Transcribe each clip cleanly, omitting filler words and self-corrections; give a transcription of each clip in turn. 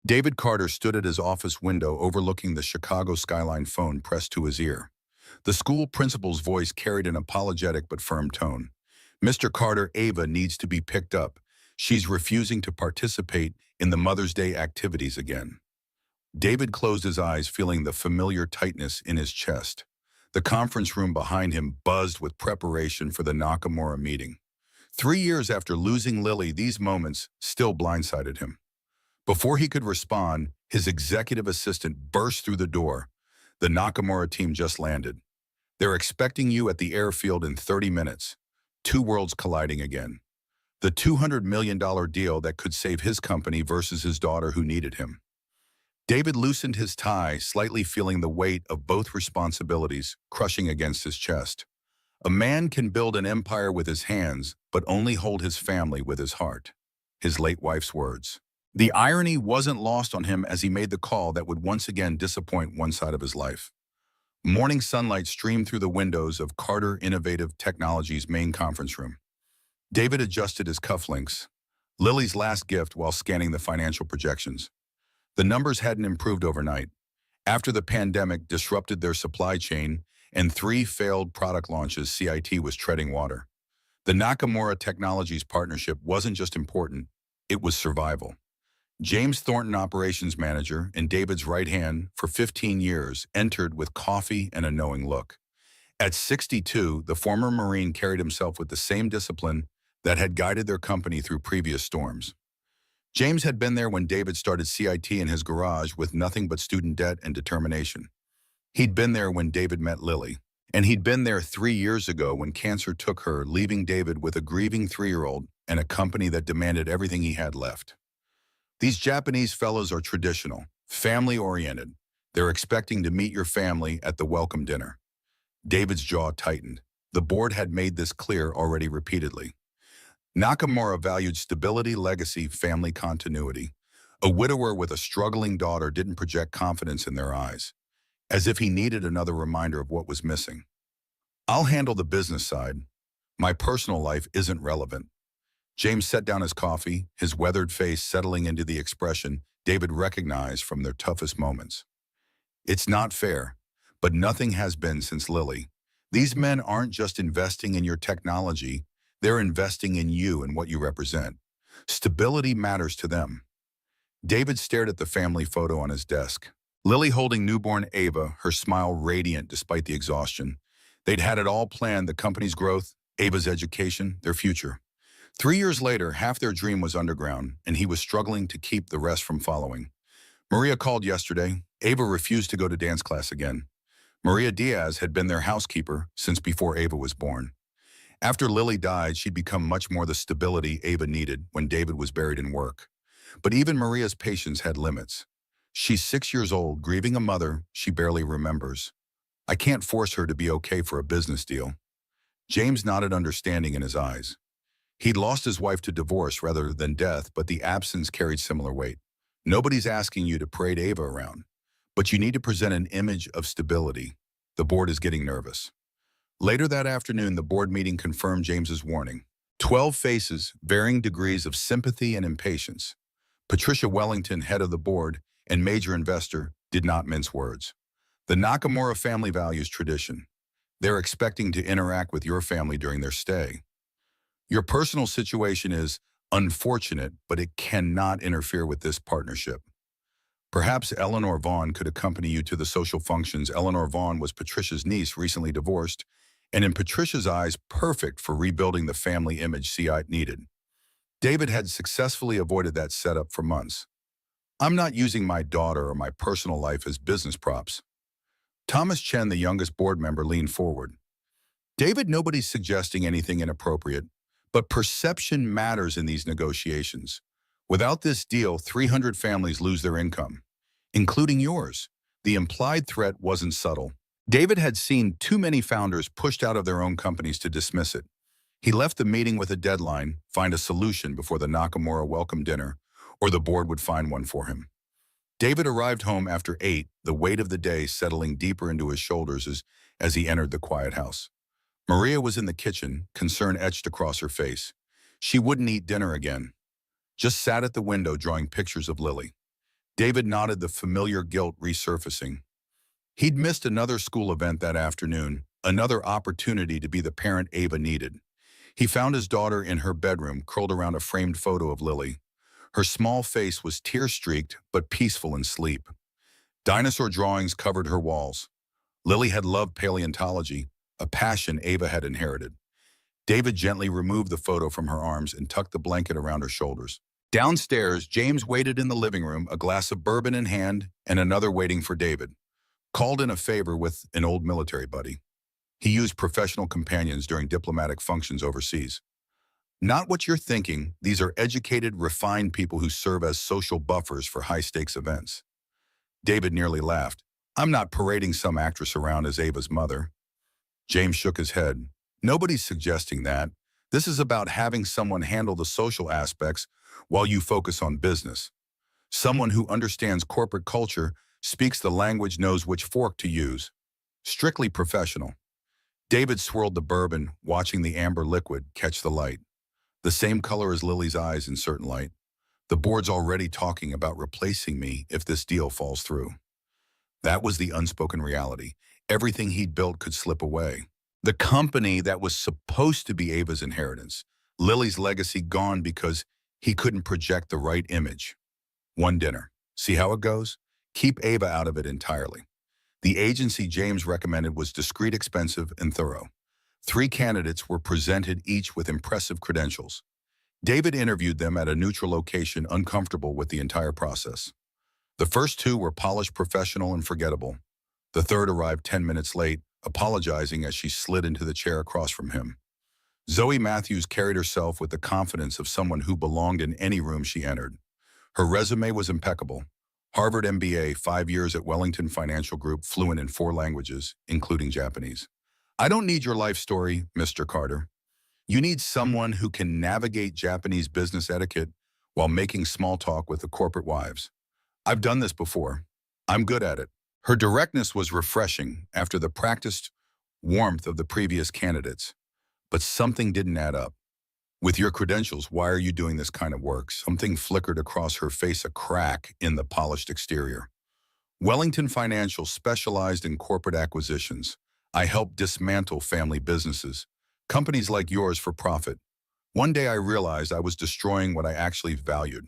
David Carter stood at his office window overlooking the Chicago skyline, phone pressed to his ear. The school principal's voice carried an apologetic but firm tone. "Mr. Carter, Ava needs to be picked up. She's refusing to participate in the Mother's Day activities again." David closed his eyes, feeling the familiar tightness in his chest. The conference room behind him buzzed with preparation for the Nakamura meeting. 3 years after losing Lily, these moments still blindsided him. Before he could respond, his executive assistant burst through the door. "The Nakamura team just landed. They're expecting you at the airfield in 30 minutes. Two worlds colliding again. The $200 million deal that could save his company versus his daughter who needed him." David loosened his tie, slightly feeling the weight of both responsibilities crushing against his chest. A man can build an empire with his hands, but only hold his family with his heart. His late wife's words. The irony wasn't lost on him as he made the call that would once again disappoint one side of his life. Morning sunlight streamed through the windows of Carter Innovative Technologies' main conference room. David adjusted his cufflinks. Lily's last gift while scanning the financial projections. The numbers hadn't improved overnight. After the pandemic disrupted their supply chain and 3 failed product launches, CIT was treading water. The Nakamura Technologies partnership wasn't just important, it was survival. James Thornton, operations manager and David's right hand for 15 years, entered with coffee and a knowing look. At 62, the former Marine carried himself with the same discipline that had guided their company through previous storms. James had been there when David started CIT in his garage with nothing but student debt and determination. He'd been there when David met Lily. And he'd been there 3 years ago when cancer took her, leaving David with a grieving 3-year-old and a company that demanded everything he had left. These Japanese fellows are traditional, family-oriented. They're expecting to meet your family at the welcome dinner. David's jaw tightened. The board had made this clear already repeatedly. Nakamura valued stability, legacy, family continuity. A widower with a struggling daughter didn't project confidence in their eyes, as if he needed another reminder of what was missing. "I'll handle the business side. My personal life isn't relevant." James set down his coffee, his weathered face settling into the expression David recognized from their toughest moments. "It's not fair, but nothing has been since Lily. These men aren't just investing in your technology, they're investing in you and what you represent. Stability matters to them." David stared at the family photo on his desk. Lily holding newborn Ava, her smile radiant despite the exhaustion. They'd had it all planned: the company's growth, Ava's education, their future. 3 years later, half their dream was underground, and he was struggling to keep the rest from following. Maria called yesterday. Ava refused to go to dance class again. Maria Diaz had been their housekeeper since before Ava was born. After Lily died, she'd become much more the stability Ava needed when David was buried in work. But even Maria's patience had limits. She's 6 years old, grieving a mother she barely remembers. "I can't force her to be okay for a business deal." James nodded, understanding in his eyes. He'd lost his wife to divorce rather than death, but the absence carried similar weight. Nobody's asking you to parade Ava around, but you need to present an image of stability. The board is getting nervous. Later that afternoon, the board meeting confirmed James's warning. 12 faces, varying degrees of sympathy and impatience. Patricia Wellington, head of the board and major investor, did not mince words. "The Nakamura family values tradition. They're expecting to interact with your family during their stay. Your personal situation is unfortunate, but it cannot interfere with this partnership. Perhaps Eleanor Vaughn could accompany you to the social functions." Eleanor Vaughn was Patricia's niece, recently divorced, and in Patricia's eyes, perfect for rebuilding the family image CIT needed. David had successfully avoided that setup for months. "I'm not using my daughter or my personal life as business props." Thomas Chen, the youngest board member, leaned forward. "David, nobody's suggesting anything inappropriate, but perception matters in these negotiations. Without this deal, 300 families lose their income, including yours." The implied threat wasn't subtle. David had seen too many founders pushed out of their own companies to dismiss it. He left the meeting with a deadline: find a solution before the Nakamura welcome dinner, or the board would find one for him. David arrived home after 8, the weight of the day settling deeper into his shoulders as he entered the quiet house. Maria was in the kitchen, concern etched across her face. She wouldn't eat dinner again. Just sat at the window drawing pictures of Lily. David nodded, the familiar guilt resurfacing. He'd missed another school event that afternoon, another opportunity to be the parent Ava needed. He found his daughter in her bedroom, curled around a framed photo of Lily. Her small face was tear-streaked but peaceful in sleep. Dinosaur drawings covered her walls. Lily had loved paleontology, a passion Ava had inherited. David gently removed the photo from her arms and tucked the blanket around her shoulders. Downstairs, James waited in the living room, a glass of bourbon in hand and another waiting for David. Called in a favor with an old military buddy. He used professional companions during diplomatic functions overseas. Not what you're thinking. These are educated, refined people who serve as social buffers for high-stakes events. David nearly laughed. I'm not parading some actress around as Ava's mother. James shook his head. Nobody's suggesting that. This is about having someone handle the social aspects while you focus on business. Someone who understands corporate culture, speaks the language, knows which fork to use. Strictly professional. David swirled the bourbon, watching the amber liquid catch the light. The same color as Lily's eyes in certain light. The board's already talking about replacing me if this deal falls through. That was the unspoken reality. Everything he'd built could slip away. The company that was supposed to be Ava's inheritance. Lily's legacy gone because he couldn't project the right image. One dinner. See how it goes? Keep Ava out of it entirely. The agency James recommended was discreet, expensive, and thorough. 3 candidates were presented, each with impressive credentials. David interviewed them at a neutral location, uncomfortable with the entire process. The first 2 were polished, professional, and forgettable. The third arrived 10 minutes late, apologizing as she slid into the chair across from him. Zoe Matthews carried herself with the confidence of someone who belonged in any room she entered. Her resume was impeccable. Harvard MBA, 5 years at Wellington Financial Group, fluent in 4 languages, including Japanese. I don't need your life story, Mr. Carter. You need someone who can navigate Japanese business etiquette while making small talk with the corporate wives. I've done this before. I'm good at it. Her directness was refreshing after the practiced warmth of the previous candidates, but something didn't add up. With your credentials, why are you doing this kind of work? Something flickered across her face, a crack in the polished exterior. Wellington Financial specialized in corporate acquisitions. I help dismantle family businesses, companies like yours, for profit. One day I realized I was destroying what I actually valued,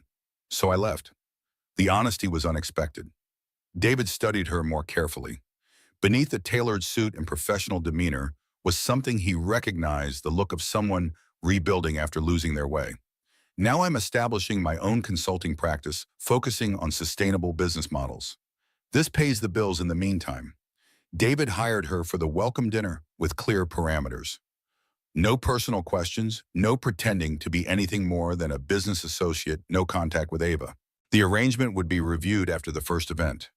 so I left. The honesty was unexpected. David studied her more carefully. Beneath the tailored suit and professional demeanor was something he recognized, the look of someone rebuilding after losing their way. Now I'm establishing my own consulting practice, focusing on sustainable business models. This pays the bills in the meantime. David hired her for the welcome dinner with clear parameters. No personal questions, no pretending to be anything more than a business associate, no contact with Ava. The arrangement would be reviewed after the first event.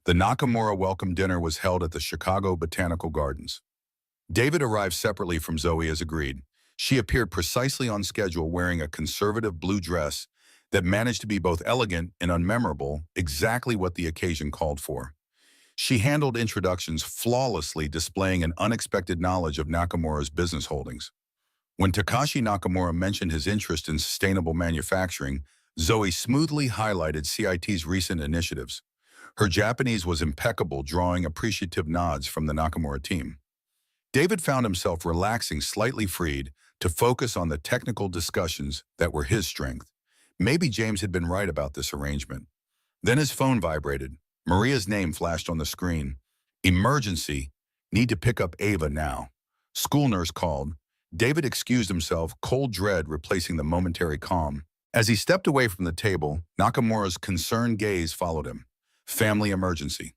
The Nakamura welcome dinner was held at the Chicago Botanical Gardens. David arrived separately from Zoe as agreed. She appeared precisely on schedule, wearing a conservative blue dress that managed to be both elegant and unmemorable, exactly what the occasion called for. She handled introductions flawlessly, displaying an unexpected knowledge of Nakamura's business holdings. When Takashi Nakamura mentioned his interest in sustainable manufacturing, Zoe smoothly highlighted CIT's recent initiatives. Her Japanese was impeccable, drawing appreciative nods from the Nakamura team. David found himself relaxing, slightly freed, to focus on the technical discussions that were his strength. Maybe James had been right about this arrangement. Then his phone vibrated. Maria's name flashed on the screen. Emergency. Need to pick up Ava now. School nurse called. David excused himself, cold dread replacing the momentary calm. As he stepped away from the table, Nakamura's concerned gaze followed him. Family emergency.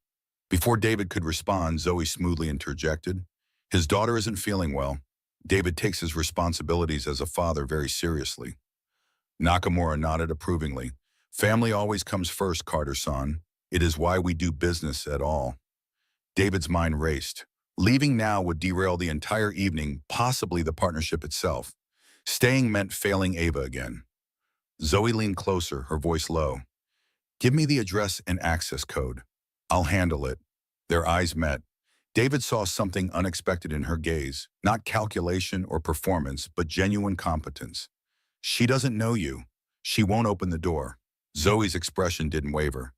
Before David could respond, Zoe smoothly interjected. His daughter isn't feeling well. David takes his responsibilities as a father very seriously. Nakamura nodded approvingly. Family always comes first, Carter-san. It is why we do business at all. David's mind raced. Leaving now would derail the entire evening, possibly the partnership itself. Staying meant failing Ava again. Zoe leaned closer, her voice low. Give me the address and access code. I'll handle it. Their eyes met. David saw something unexpected in her gaze, not calculation or performance, but genuine competence. She doesn't know you. She won't open the door. Zoe's expression didn't waver.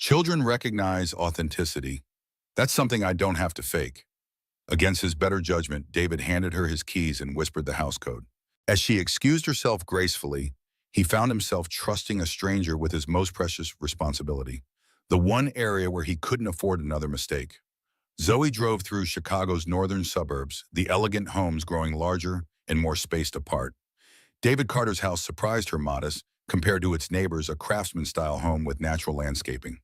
Children recognize authenticity. That's something I don't have to fake. Against his better judgment, David handed her his keys and whispered the house code. As she excused herself gracefully, he found himself trusting a stranger with his most precious responsibility, the one area where he couldn't afford another mistake. Zoe drove through Chicago's northern suburbs, the elegant homes growing larger and more spaced apart. David Carter's house surprised her modest, compared to its neighbors, a craftsman-style home with natural landscaping.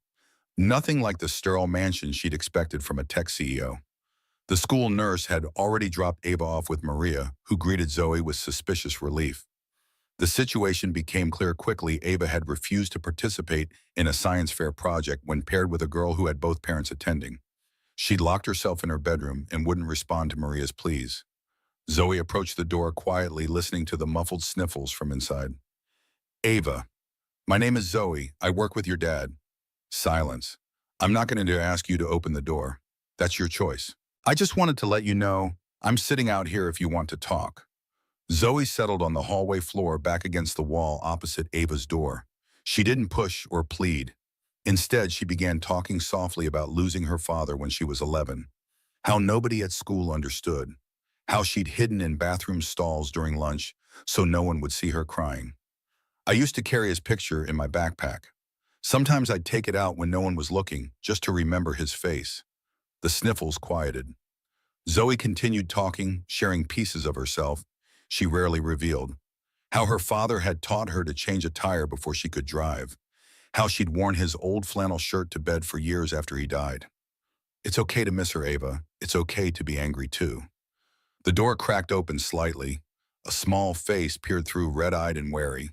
Nothing like the sterile mansion she'd expected from a tech CEO. The school nurse had already dropped Ava off with Maria, who greeted Zoe with suspicious relief. The situation became clear quickly. Ava had refused to participate in a science fair project when paired with a girl who had both parents attending. She'd locked herself in her bedroom and wouldn't respond to Maria's pleas. Zoe approached the door quietly, listening to the muffled sniffles from inside. Ava, my name is Zoe. I work with your dad. Silence. I'm not going to ask you to open the door. That's your choice. I just wanted to let you know I'm sitting out here if you want to talk. Zoe settled on the hallway floor back against the wall opposite Ava's door. She didn't push or plead. Instead, she began talking softly about losing her father when she was 11, how nobody at school understood, how she'd hidden in bathroom stalls during lunch so no one would see her crying. I used to carry his picture in my backpack. Sometimes I'd take it out when no one was looking, just to remember his face. The sniffles quieted. Zoe continued talking, sharing pieces of herself she rarely revealed. How her father had taught her to change a tire before she could drive. How she'd worn his old flannel shirt to bed for years after he died. It's okay to miss her, Ava. It's okay to be angry too. The door cracked open slightly. A small face peered through, red-eyed and wary.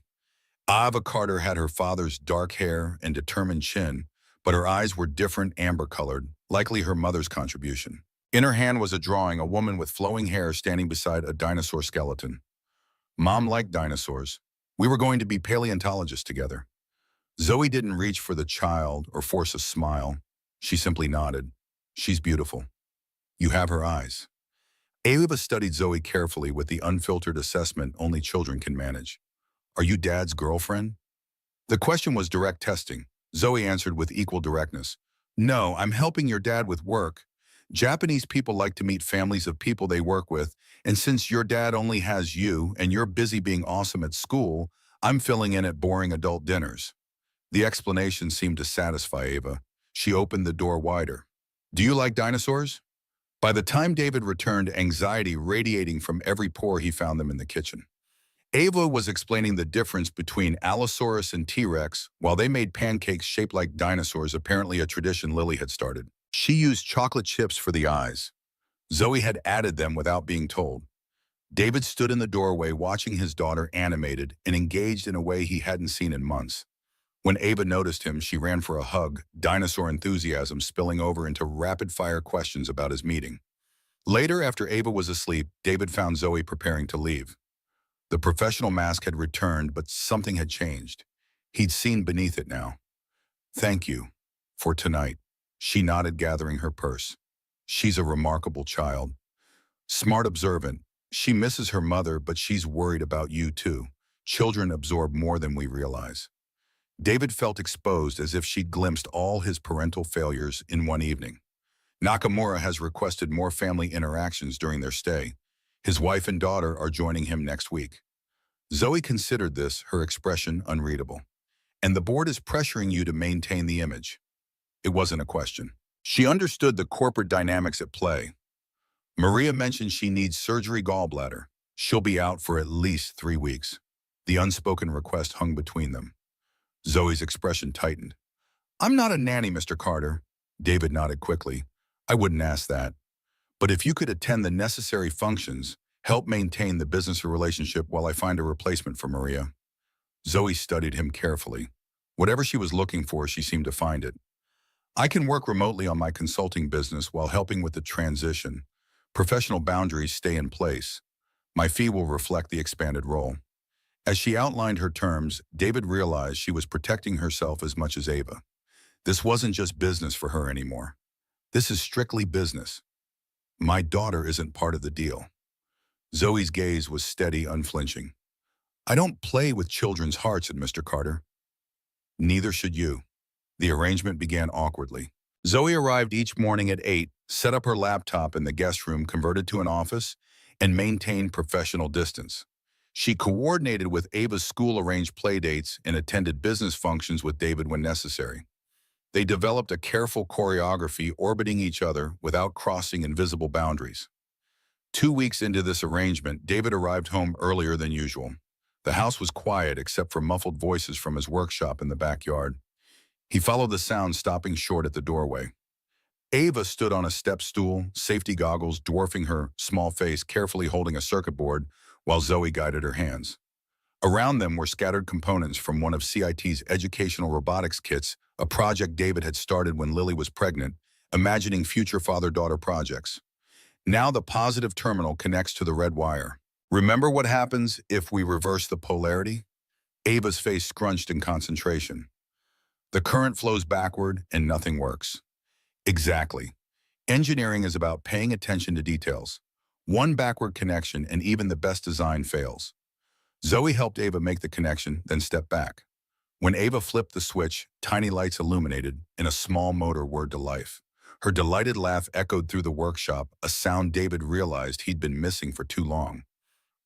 Ava Carter had her father's dark hair and determined chin, but her eyes were different, amber-colored, likely her mother's contribution. In her hand was a drawing, a woman with flowing hair standing beside a dinosaur skeleton. Mom liked dinosaurs. We were going to be paleontologists together. Zoe didn't reach for the child or force a smile. She simply nodded. She's beautiful. You have her eyes. Ava studied Zoe carefully with the unfiltered assessment only children can manage. Are you Dad's girlfriend? The question was direct testing. Zoe answered with equal directness. No, I'm helping your dad with work. Japanese people like to meet families of people they work with, and since your dad only has you and you're busy being awesome at school, I'm filling in at boring adult dinners. The explanation seemed to satisfy Ava. She opened the door wider. Do you like dinosaurs? By the time David returned, anxiety radiating from every pore, he found them in the kitchen. Ava was explaining the difference between Allosaurus and T-Rex while they made pancakes shaped like dinosaurs, apparently a tradition Lily had started. She used chocolate chips for the eyes. Zoe had added them without being told. David stood in the doorway watching his daughter, animated and engaged in a way he hadn't seen in months. When Ava noticed him, she ran for a hug, dinosaur enthusiasm spilling over into rapid-fire questions about his meeting. Later, after Ava was asleep, David found Zoe preparing to leave. The professional mask had returned, but something had changed. He'd seen beneath it now. Thank you. For tonight. She nodded, gathering her purse. She's a remarkable child. Smart, observant. She misses her mother, but she's worried about you too. Children absorb more than we realize. David felt exposed, as if she'd glimpsed all his parental failures in one evening. Nakamura has requested more family interactions during their stay. His wife and daughter are joining him next week. Zoe considered this, her expression unreadable. And the board is pressuring you to maintain the image. It wasn't a question. She understood the corporate dynamics at play. Maria mentioned she needs surgery, gallbladder. She'll be out for at least 3 weeks. The unspoken request hung between them. Zoe's expression tightened. I'm not a nanny, Mr. Carter. David nodded quickly. I wouldn't ask that. But if you could attend the necessary functions, help maintain the business relationship while I find a replacement for Maria. Zoe studied him carefully. Whatever she was looking for, she seemed to find it. I can work remotely on my consulting business while helping with the transition. Professional boundaries stay in place. My fee will reflect the expanded role. As she outlined her terms, David realized she was protecting herself as much as Ava. This wasn't just business for her anymore. This is strictly business. My daughter isn't part of the deal. Zoe's gaze was steady, unflinching. I don't play with children's hearts, said Mr. Carter. Neither should you. The arrangement began awkwardly. Zoe arrived each morning at 8, set up her laptop in the guest room converted to an office, and maintained professional distance. She coordinated with Ava's school-arranged playdates and attended business functions with David when necessary. They developed a careful choreography orbiting each other without crossing invisible boundaries. 2 weeks into this arrangement, David arrived home earlier than usual. The house was quiet except for muffled voices from his workshop in the backyard. He followed the sound, stopping short at the doorway. Ava stood on a step stool, safety goggles dwarfing her small face, carefully holding a circuit board while Zoe guided her hands. Around them were scattered components from one of CIT's educational robotics kits, a project David had started when Lily was pregnant, imagining future father-daughter projects. Now the positive terminal connects to the red wire. Remember what happens if we reverse the polarity? Ava's face scrunched in concentration. The current flows backward and nothing works. Exactly. Engineering is about paying attention to details. One backward connection and even the best design fails. Zoe helped Ava make the connection, then stepped back. When Ava flipped the switch, tiny lights illuminated and a small motor whirred to life. Her delighted laugh echoed through the workshop, a sound David realized he'd been missing for too long.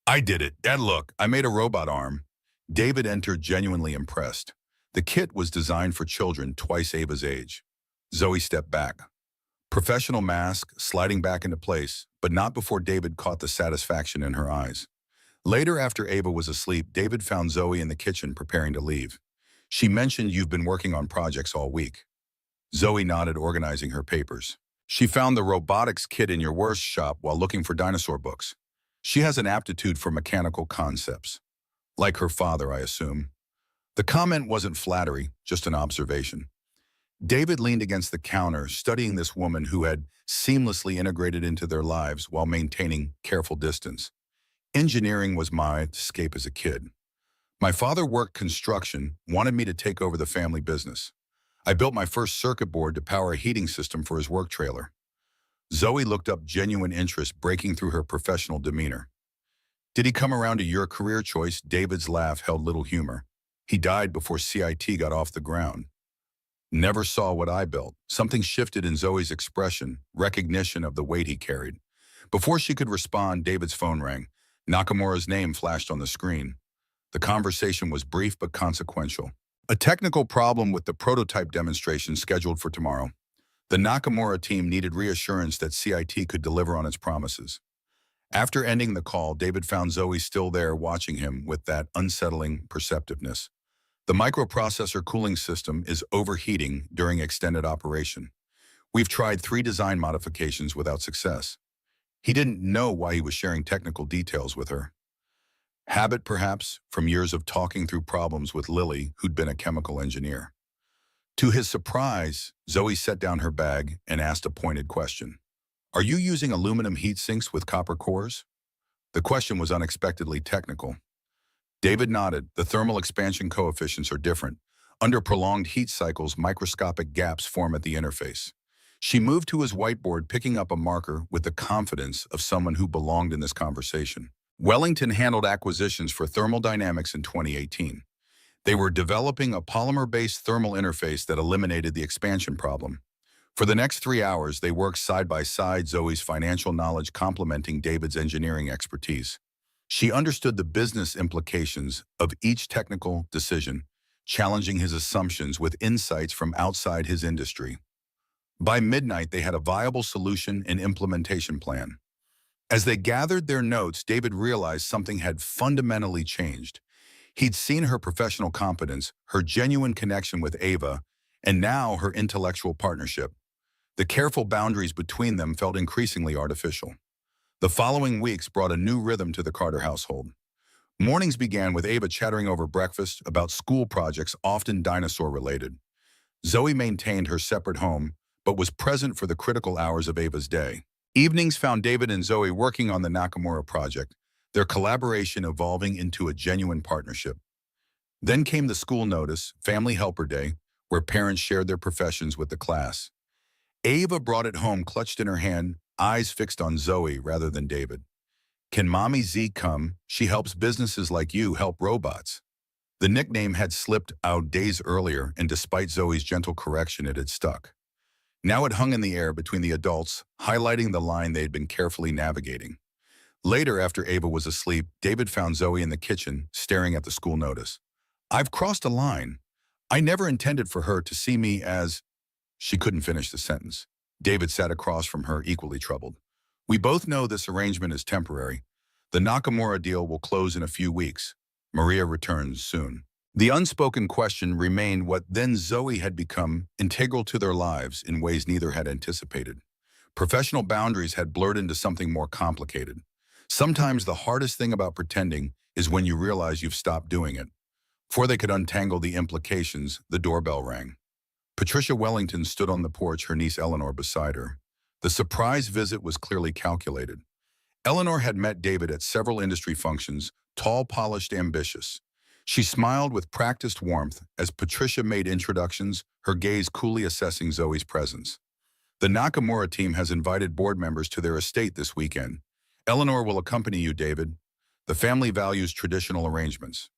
I did it. Dad, look, I made a robot arm. David entered, genuinely impressed. The kit was designed for children twice Ava's age. Zoe stepped back. Professional mask sliding back into place, but not before David caught the satisfaction in her eyes. Later, after Ava was asleep, David found Zoe in the kitchen preparing to leave. She mentioned you've been working on projects all week. Zoe nodded, organizing her papers. She found the robotics kit in your workshop while looking for dinosaur books. She has an aptitude for mechanical concepts. Like her father, I assume. The comment wasn't flattery, just an observation. David leaned against the counter, studying this woman who had seamlessly integrated into their lives while maintaining careful distance. Engineering was my escape as a kid. My father worked construction, wanted me to take over the family business. I built my first circuit board to power a heating system for his work trailer. Zoe looked up, genuine interest breaking through her professional demeanor. Did he come around to your career choice? David's laugh held little humor. He died before CIT got off the ground. Never saw what I built. Something shifted in Zoe's expression, recognition of the weight he carried. Before she could respond, David's phone rang. Nakamura's name flashed on the screen. The conversation was brief but consequential. A technical problem with the prototype demonstration scheduled for tomorrow. The Nakamura team needed reassurance that CIT could deliver on its promises. After ending the call, David found Zoe still there, watching him with that unsettling perceptiveness. The microprocessor cooling system is overheating during extended operation. We've tried 3 design modifications without success. He didn't know why he was sharing technical details with her. Habit, perhaps, from years of talking through problems with Lily, who'd been a chemical engineer. To his surprise, Zoe set down her bag and asked a pointed question. Are you using aluminum heat sinks with copper cores? The question was unexpectedly technical. David nodded. The thermal expansion coefficients are different. Under prolonged heat cycles, microscopic gaps form at the interface. She moved to his whiteboard, picking up a marker with the confidence of someone who belonged in this conversation. Wellington handled acquisitions for thermodynamics in 2018. They were developing a polymer-based thermal interface that eliminated the expansion problem. For the next 3 hours, they worked side by side, Zoe's financial knowledge complementing David's engineering expertise. She understood the business implications of each technical decision, challenging his assumptions with insights from outside his industry. By midnight, they had a viable solution and implementation plan. As they gathered their notes, David realized something had fundamentally changed. He'd seen her professional competence, her genuine connection with Ava, and now her intellectual partnership. The careful boundaries between them felt increasingly artificial. The following weeks brought a new rhythm to the Carter household. Mornings began with Ava chattering over breakfast about school projects, often dinosaur-related. Zoe maintained her separate home, but was present for the critical hours of Ava's day. Evenings found David and Zoe working on the Nakamura project, their collaboration evolving into a genuine partnership. Then came the school notice, Family Helper Day, where parents shared their professions with the class. Ava brought it home, clutched in her hand, eyes fixed on Zoe rather than David. Can Mommy Z come? She helps businesses like you help robots. The nickname had slipped out days earlier, and despite Zoe's gentle correction, it had stuck. Now it hung in the air between the adults, highlighting the line they had been carefully navigating. Later, after Ava was asleep, David found Zoe in the kitchen, staring at the school notice. "I've crossed a line. I never intended for her to see me as—" She couldn't finish the sentence. David sat across from her, equally troubled. "We both know this arrangement is temporary. The Nakamura deal will close in a few weeks. Maria returns soon." The unspoken question remained what then Zoe had become integral to their lives in ways neither had anticipated. Professional boundaries had blurred into something more complicated. Sometimes the hardest thing about pretending is when you realize you've stopped doing it. Before they could untangle the implications, the doorbell rang. Patricia Wellington stood on the porch, her niece Eleanor beside her. The surprise visit was clearly calculated. Eleanor had met David at several industry functions, tall, polished, ambitious. She smiled with practiced warmth as Patricia made introductions, her gaze coolly assessing Zoe's presence. "The Nakamura team has invited board members to their estate this weekend. Eleanor will accompany you, David. The family values traditional arrangements."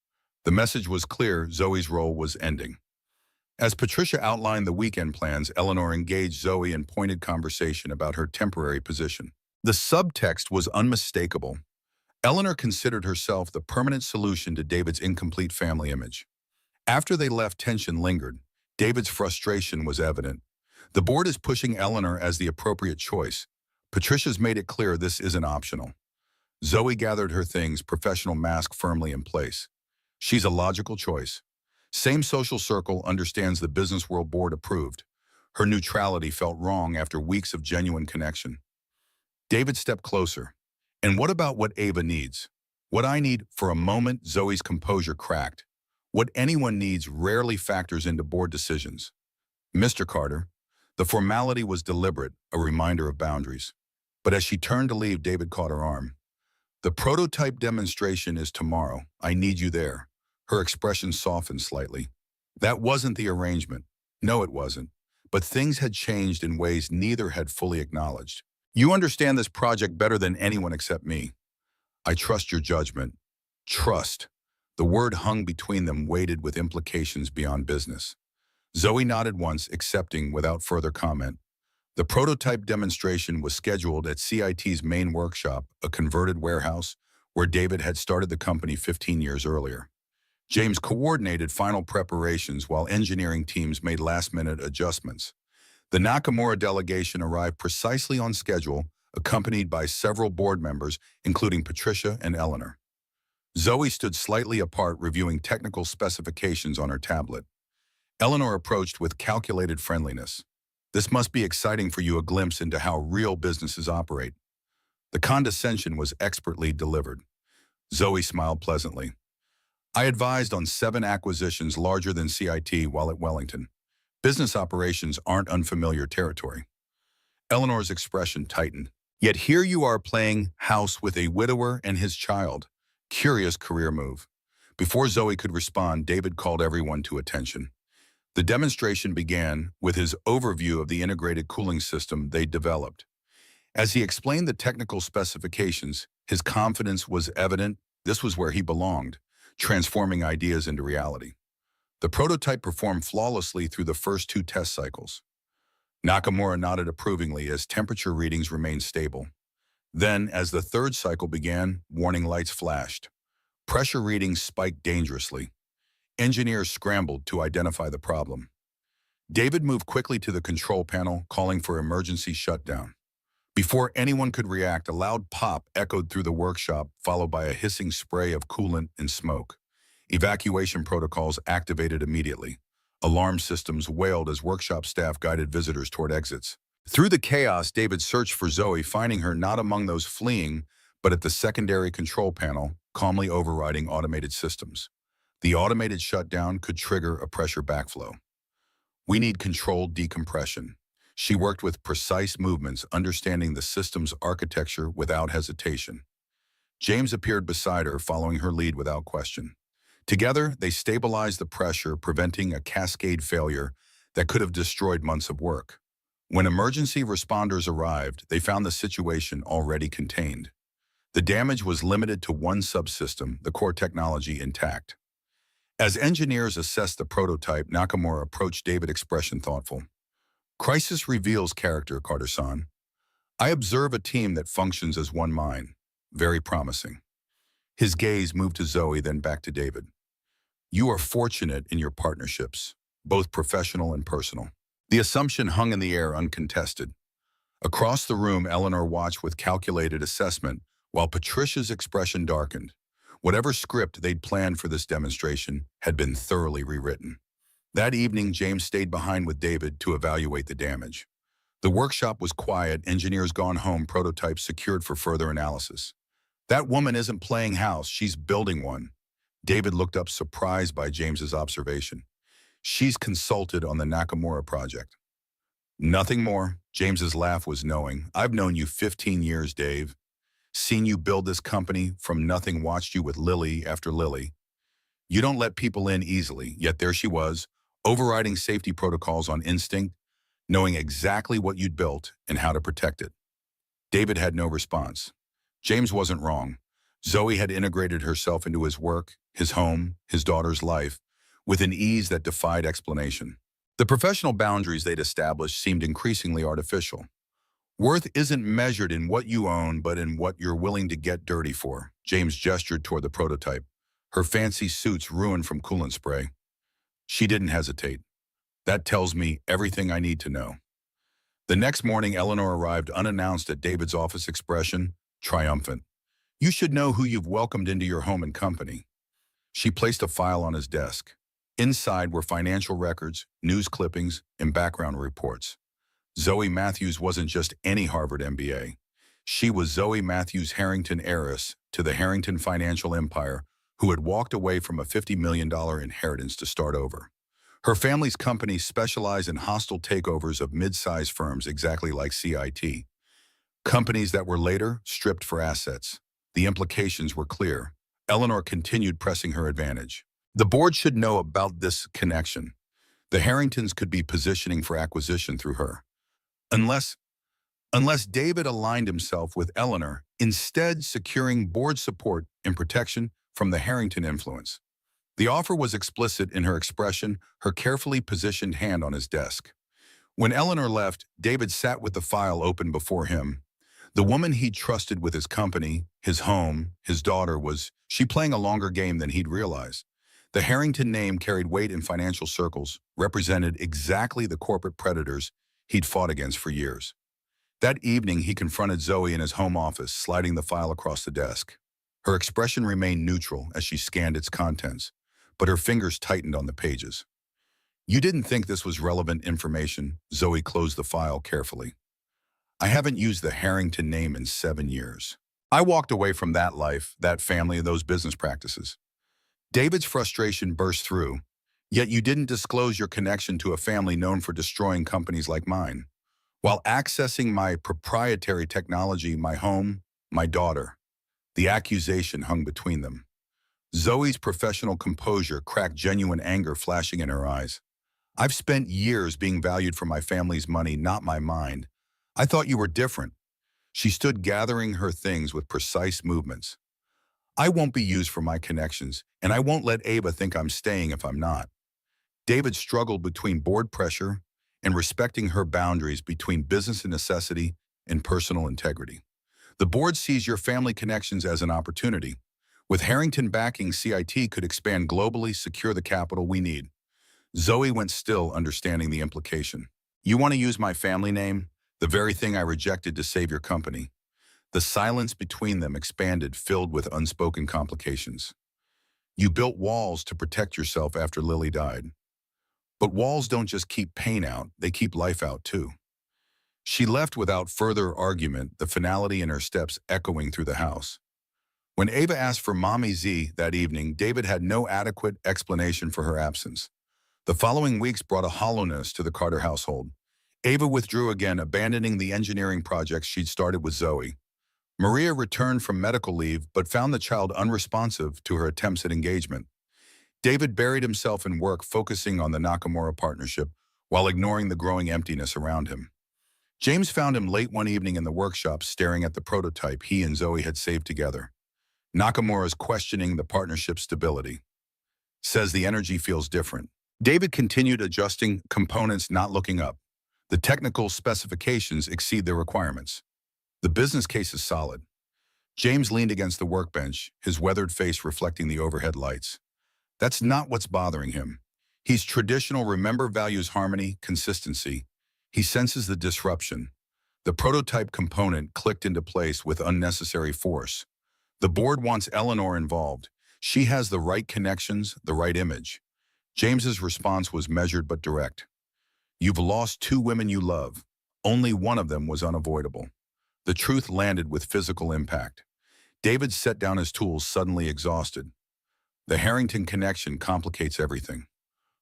The message was clear: Zoe's role was ending. As Patricia outlined the weekend plans, Eleanor engaged Zoe in pointed conversation about her temporary position. The subtext was unmistakable. Eleanor considered herself the permanent solution to David's incomplete family image. After they left, tension lingered. David's frustration was evident. "The board is pushing Eleanor as the appropriate choice. Patricia's made it clear this isn't optional." Zoe gathered her things, professional mask firmly in place. "She's a logical choice. Same social circle, understands the business world, board approved." Her neutrality felt wrong after weeks of genuine connection. David stepped closer. "And what about what Ava needs?" "What I need?" For a moment, Zoe's composure cracked. "What anyone needs rarely factors into board decisions." "Mr. Carter." The formality was deliberate, a reminder of boundaries. But as she turned to leave, David caught her arm. "The prototype demonstration is tomorrow. I need you there." Her expression softened slightly. That wasn't the arrangement. No, it wasn't. But things had changed in ways neither had fully acknowledged. "You understand this project better than anyone except me. I trust your judgment." Trust. The word hung between them, weighted with implications beyond business. Zoe nodded once, accepting without further comment. The prototype demonstration was scheduled at CIT's main workshop, a converted warehouse where David had started the company 15 years earlier. James coordinated final preparations while engineering teams made last-minute adjustments. The Nakamura delegation arrived precisely on schedule, accompanied by several board members, including Patricia and Eleanor. Zoe stood slightly apart, reviewing technical specifications on her tablet. Eleanor approached with calculated friendliness. "This must be exciting for you, a glimpse into how real businesses operate." The condescension was expertly delivered. Zoe smiled pleasantly. "I advised on 7 acquisitions larger than CIT while at Wellington. Business operations aren't unfamiliar territory." Eleanor's expression tightened. "Yet here you are playing house with a widower and his child. Curious career move." Before Zoe could respond, David called everyone to attention. The demonstration began with his overview of the integrated cooling system they developed. As he explained the technical specifications, his confidence was evident. This was where he belonged, transforming ideas into reality. The prototype performed flawlessly through the first 2 test cycles. Nakamura nodded approvingly as temperature readings remained stable. Then, as the 3rd cycle began, warning lights flashed. Pressure readings spiked dangerously. Engineers scrambled to identify the problem. David moved quickly to the control panel, calling for emergency shutdown. Before anyone could react, a loud pop echoed through the workshop, followed by a hissing spray of coolant and smoke. Evacuation protocols activated immediately. Alarm systems wailed as workshop staff guided visitors toward exits. Through the chaos, David searched for Zoe, finding her not among those fleeing, but at the secondary control panel, calmly overriding automated systems. The automated shutdown could trigger a pressure backflow. "We need controlled decompression." She worked with precise movements, understanding the system's architecture without hesitation. James appeared beside her, following her lead without question. Together, they stabilized the pressure, preventing a cascade failure that could have destroyed months of work. When emergency responders arrived, they found the situation already contained. The damage was limited to one subsystem, the core technology intact. As engineers assessed the prototype, Nakamura approached David expression thoughtful. Crisis reveals character, Carter-san. I observe a team that functions as one mind. Very promising. His gaze moved to Zoe, then back to David. You are fortunate in your partnerships, both professional and personal. The assumption hung in the air uncontested. Across the room, Eleanor watched with calculated assessment, while Patricia's expression darkened. Whatever script they'd planned for this demonstration had been thoroughly rewritten. That evening, James stayed behind with David to evaluate the damage. The workshop was quiet, engineers gone home, prototypes secured for further analysis. That woman isn't playing house, she's building one. David looked up, surprised by James's observation. She's consulted on the Nakamura project. Nothing more. James's laugh was knowing. I've known you 15 years, Dave. Seen you build this company from nothing, watched you with Lily after Lily. You don't let people in easily, yet there she was, overriding safety protocols on instinct, knowing exactly what you'd built and how to protect it. David had no response. James wasn't wrong. Zoe had integrated herself into his work, his home, his daughter's life, with an ease that defied explanation. The professional boundaries they'd established seemed increasingly artificial. Worth isn't measured in what you own, but in what you're willing to get dirty for. James gestured toward the prototype, her fancy suits ruined from coolant spray. She didn't hesitate. That tells me everything I need to know. The next morning, Eleanor arrived unannounced at David's office, expression triumphant. You should know who you've welcomed into your home and company. She placed a file on his desk. Inside were financial records, news clippings, and background reports. Zoe Matthews wasn't just any Harvard MBA. She was Zoe Matthews, Harrington heiress to the Harrington financial empire, who had walked away from a $50 million inheritance to start over. Her family's companies specialize in hostile takeovers of mid-sized firms exactly like CIT. Companies that were later stripped for assets. The implications were clear. Eleanor continued pressing her advantage. The board should know about this connection. The Harringtons could be positioning for acquisition through her. Unless David aligned himself with Eleanor, instead securing board support and protection from the Harrington influence. The offer was explicit in her expression, her carefully positioned hand on his desk. When Eleanor left, David sat with the file open before him. The woman he'd trusted with his company, his home, his daughter, was she playing a longer game than he'd realized. The Harrington name carried weight in financial circles, represented exactly the corporate predators he'd fought against for years. That evening, he confronted Zoe in his home office, sliding the file across the desk. Her expression remained neutral as she scanned its contents, but her fingers tightened on the pages. You didn't think this was relevant information? Zoe closed the file carefully. I haven't used the Harrington name in 7 years. I walked away from that life, that family, those business practices. David's frustration burst through, yet you didn't disclose your connection to a family known for destroying companies like mine, while accessing my proprietary technology, my home, my daughter. The accusation hung between them. Zoe's professional composure cracked, genuine anger flashing in her eyes. I've spent years being valued for my family's money, not my mind. I thought you were different. She stood gathering her things with precise movements. I won't be used for my connections, and I won't let Ava think I'm staying if I'm not. David struggled between board pressure and respecting her boundaries between business and necessity and personal integrity. The board sees your family connections as an opportunity. With Harrington backing, CIT could expand globally, secure the capital we need. Zoe went still, understanding the implication. You want to use my family name? The very thing I rejected to save your company. The silence between them expanded, filled with unspoken complications. You built walls to protect yourself after Lily died. But walls don't just keep pain out, they keep life out too. She left without further argument, the finality in her steps echoing through the house. When Ava asked for Mommy Z that evening, David had no adequate explanation for her absence. The following weeks brought a hollowness to the Carter household. Ava withdrew again, abandoning the engineering projects she'd started with Zoe. Maria returned from medical leave, but found the child unresponsive to her attempts at engagement. David buried himself in work, focusing on the Nakamura partnership while ignoring the growing emptiness around him. James found him late one evening in the workshop, staring at the prototype he and Zoe had saved together. Nakamura's questioning the partnership's stability. Says the energy feels different. David continued adjusting components, not looking up. The technical specifications exceed their requirements. The business case is solid. James leaned against the workbench, his weathered face reflecting the overhead lights. That's not what's bothering him. He's traditional, values harmony, consistency. He senses the disruption. The prototype component clicked into place with unnecessary force. The board wants Eleanor involved. She has the right connections, the right image. James's response was measured but direct. You've lost two women you love. Only one of them was unavoidable. The truth landed with physical impact. David set down his tools, suddenly exhausted. The Harrington connection complicates everything.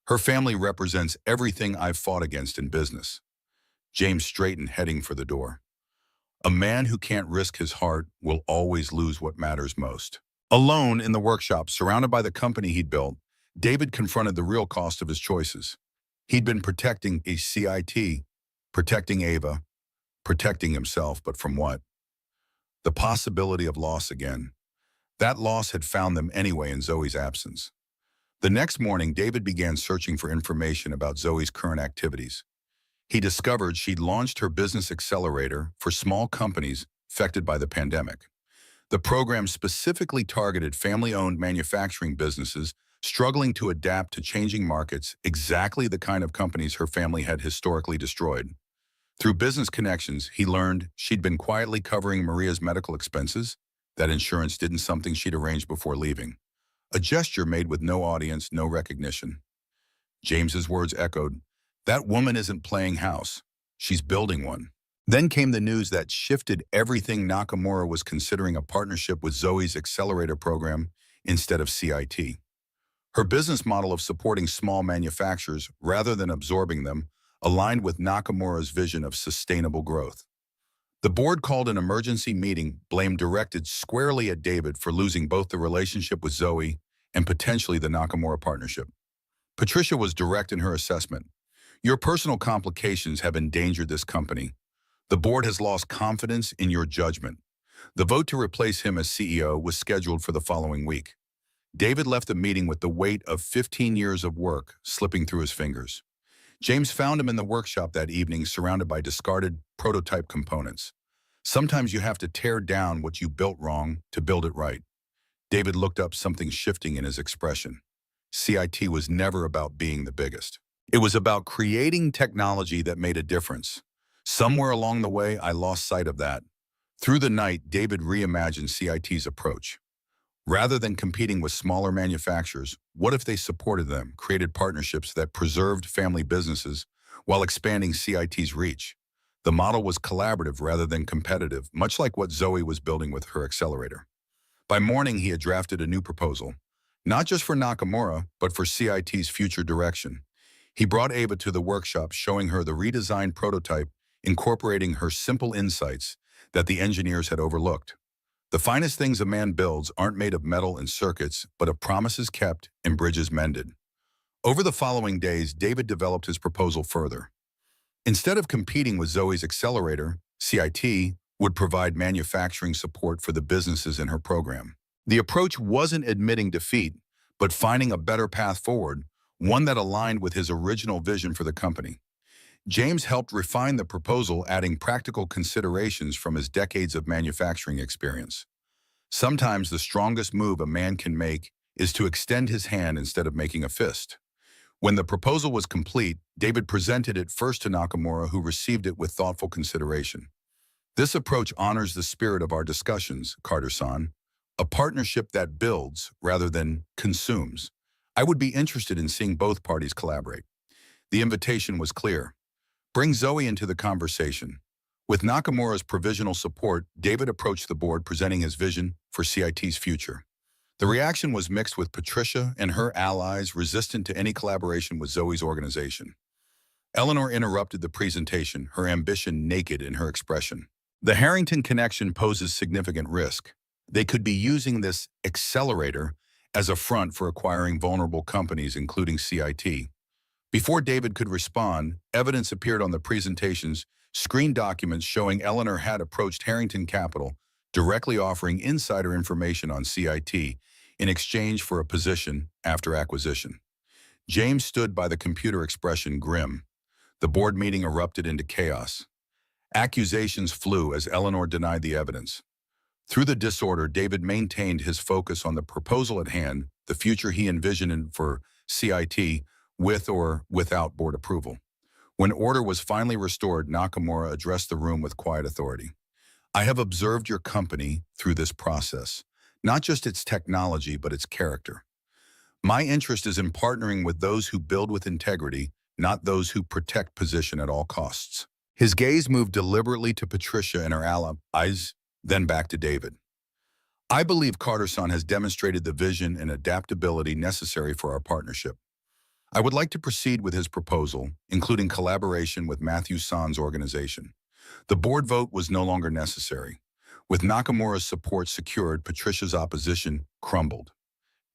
Her family represents everything I've fought against in business. James straightened, heading for the door. A man who can't risk his heart will always lose what matters most. Alone in the workshop, surrounded by the company he'd built, David confronted the real cost of his choices. He'd been protecting a CIT, protecting Ava, protecting himself, but from what? The possibility of loss again. That loss had found them anyway in Zoe's absence. The next morning, David began searching for information about Zoe's current activities. He discovered she'd launched her business accelerator for small companies affected by the pandemic. The program specifically targeted family-owned manufacturing businesses struggling to adapt to changing markets, exactly the kind of companies her family had historically destroyed. Through business connections, he learned she'd been quietly covering Maria's medical expenses. That insurance didn't something she'd arranged before leaving. A gesture made with no audience, no recognition. James's words echoed, "That woman isn't playing house. She's building one." Then came the news that shifted everything. Nakamura was considering a partnership with Zoe's accelerator program instead of CIT. Her business model of supporting small manufacturers rather than absorbing them aligned with Nakamura's vision of sustainable growth. The board called an emergency meeting, blame directed squarely at David for losing both the relationship with Zoe and potentially the Nakamura partnership. Patricia was direct in her assessment. Your personal complications have endangered this company. The board has lost confidence in your judgment. The vote to replace him as CEO was scheduled for the following week. David left the meeting with the weight of 15 years of work slipping through his fingers. James found him in the workshop that evening, surrounded by discarded prototype components. Sometimes you have to tear down what you built wrong to build it right. David looked up, something shifting in his expression. CIT was never about being the biggest. It was about creating technology that made a difference. Somewhere along the way, I lost sight of that. Through the night, David reimagined CIT's approach. Rather than competing with smaller manufacturers, what if they supported them, created partnerships that preserved family businesses while expanding CIT's reach? The model was collaborative rather than competitive, much like what Zoe was building with her accelerator. By morning, he had drafted a new proposal, not just for Nakamura, but for CIT's future direction. He brought Ava to the workshop, showing her the redesigned prototype, incorporating her simple insights that the engineers had overlooked. The finest things a man builds aren't made of metal and circuits, but of promises kept and bridges mended. Over the following days, David developed his proposal further. Instead of competing with Zoe's accelerator, CIT would provide manufacturing support for the businesses in her program. The approach wasn't admitting defeat, but finding a better path forward, one that aligned with his original vision for the company. James helped refine the proposal, adding practical considerations from his decades of manufacturing experience. Sometimes the strongest move a man can make is to extend his hand instead of making a fist. When the proposal was complete, David presented it first to Nakamura, who received it with thoughtful consideration. This approach honors the spirit of our discussions, Carter-san, a partnership that builds rather than consumes. I would be interested in seeing both parties collaborate. The invitation was clear. Bring Zoe into the conversation. With Nakamura's provisional support, David approached the board, presenting his vision for CIT's future. The reaction was mixed, with Patricia and her allies resistant to any collaboration with Zoe's organization. Eleanor interrupted the presentation, her ambition naked in her expression. The Harrington connection poses significant risk. They could be using this accelerator as a front for acquiring vulnerable companies, including CIT. Before David could respond, evidence appeared on the presentation's screen, documents showing Eleanor had approached Harrington Capital, directly offering insider information on CIT, in exchange for a position after acquisition. James stood by the computer, expression grim. The board meeting erupted into chaos. Accusations flew as Eleanor denied the evidence. Through the disorder, David maintained his focus on the proposal at hand, the future he envisioned for CIT, with or without board approval. When order was finally restored, Nakamura addressed the room with quiet authority. I have observed your company through this process, not just its technology, but its character. My interest is in partnering with those who build with integrity, not those who protect position at all costs. His gaze moved deliberately to Patricia and her allies, then back to David. I believe Carter-san has demonstrated the vision and adaptability necessary for our partnership. I would like to proceed with his proposal, including collaboration with Matthew-san's organization. The board vote was no longer necessary. With Nakamura's support secured, Patricia's opposition crumbled.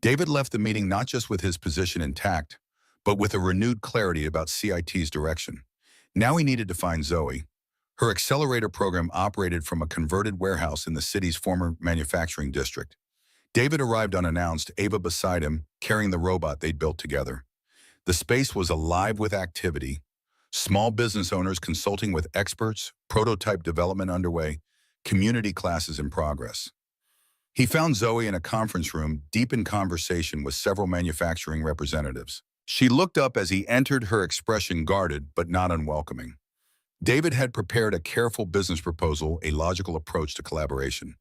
David left the meeting not just with his position intact, but with a renewed clarity about CIT's direction. Now he needed to find Zoe. Her accelerator program operated from a converted warehouse in the city's former manufacturing district. David arrived unannounced, Ava beside him, carrying the robot they'd built together. The space was alive with activity. Small business owners consulting with experts, prototype development underway, community classes in progress. He found Zoe in a conference room, deep in conversation with several manufacturing representatives. She looked up as he entered, her expression guarded but not unwelcoming. David had prepared a careful business proposal, a logical approach to collaboration.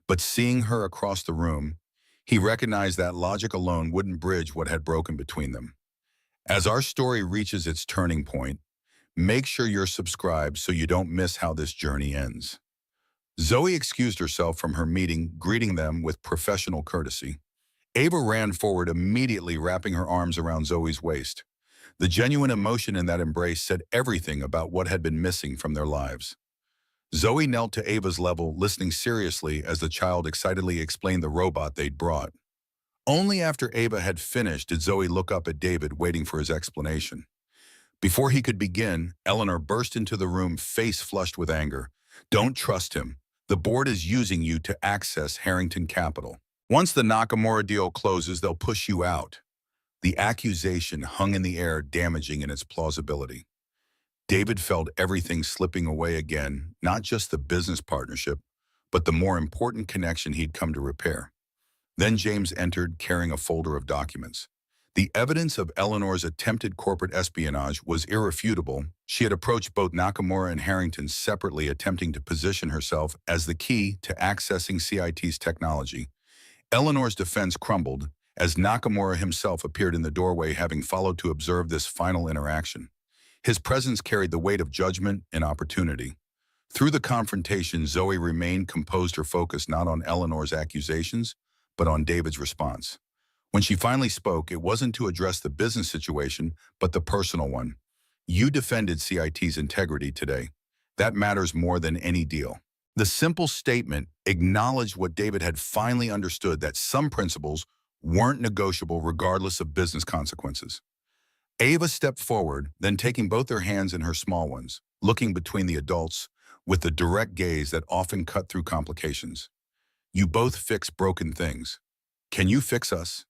But seeing her across the room, he recognized that logic alone wouldn't bridge what had broken between them. As our story reaches its turning point, make sure you're subscribed so you don't miss how this journey ends. Zoe excused herself from her meeting, greeting them with professional courtesy. Ava ran forward, immediately wrapping her arms around Zoe's waist. The genuine emotion in that embrace said everything about what had been missing from their lives. Zoe knelt to Ava's level, listening seriously as the child excitedly explained the robot they'd brought. Only after Ava had finished did Zoe look up at David, waiting for his explanation. Before he could begin, Eleanor burst into the room, face flushed with anger. Don't trust him. The board is using you to access Harrington Capital. Once the Nakamura deal closes, they'll push you out. The accusation hung in the air, damaging in its plausibility. David felt everything slipping away again, not just the business partnership, but the more important connection he'd come to repair. Then James entered, carrying a folder of documents. The evidence of Eleanor's attempted corporate espionage was irrefutable. She had approached both Nakamura and Harrington separately, attempting to position herself as the key to accessing CIT's technology. Eleanor's defense crumbled as Nakamura himself appeared in the doorway, having followed to observe this final interaction. His presence carried the weight of judgment and opportunity. Through the confrontation, Zoe remained composed, her focus not on Eleanor's accusations, but on David's response. When she finally spoke, it wasn't to address the business situation, but the personal one. You defended CIT's integrity today. That matters more than any deal. The simple statement acknowledged what David had finally understood, that some principles weren't negotiable regardless of business consequences. Ava stepped forward, then taking both their hands in her small ones, looking between the adults with the direct gaze that often cut through complications. You both fix broken things. Can you fix us?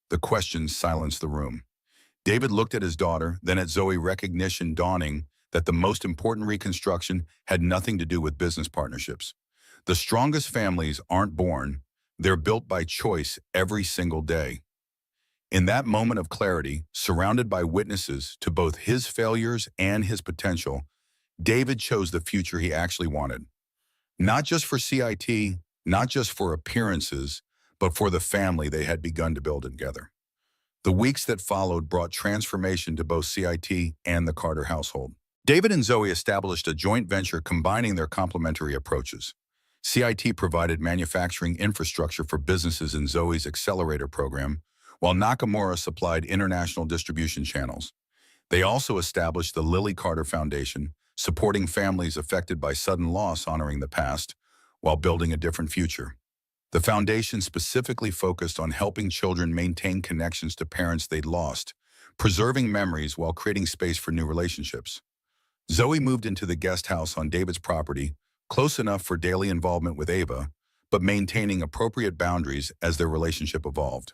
The questions silenced the room. David looked at his daughter, then at Zoe, recognition dawning that the most important reconstruction had nothing to do with business partnerships. The strongest families aren't born, they're built by choice every single day. In that moment of clarity, surrounded by witnesses to both his failures and his potential, David chose the future he actually wanted. Not just for CIT, not just for appearances, but for the family they had begun to build together. The weeks that followed brought transformation to both CIT and the Carter household. David and Zoe established a joint venture combining their complementary approaches. CIT provided manufacturing infrastructure for businesses in Zoe's accelerator program, while Nakamura supplied international distribution channels. They also established the Lily Carter Foundation, supporting families affected by sudden loss, honoring the past, while building a different future. The foundation specifically focused on helping children maintain connections to parents they'd lost, preserving memories while creating space for new relationships. Zoe moved into the guest house on David's property, close enough for daily involvement with Ava, but maintaining appropriate boundaries as their relationship evolved.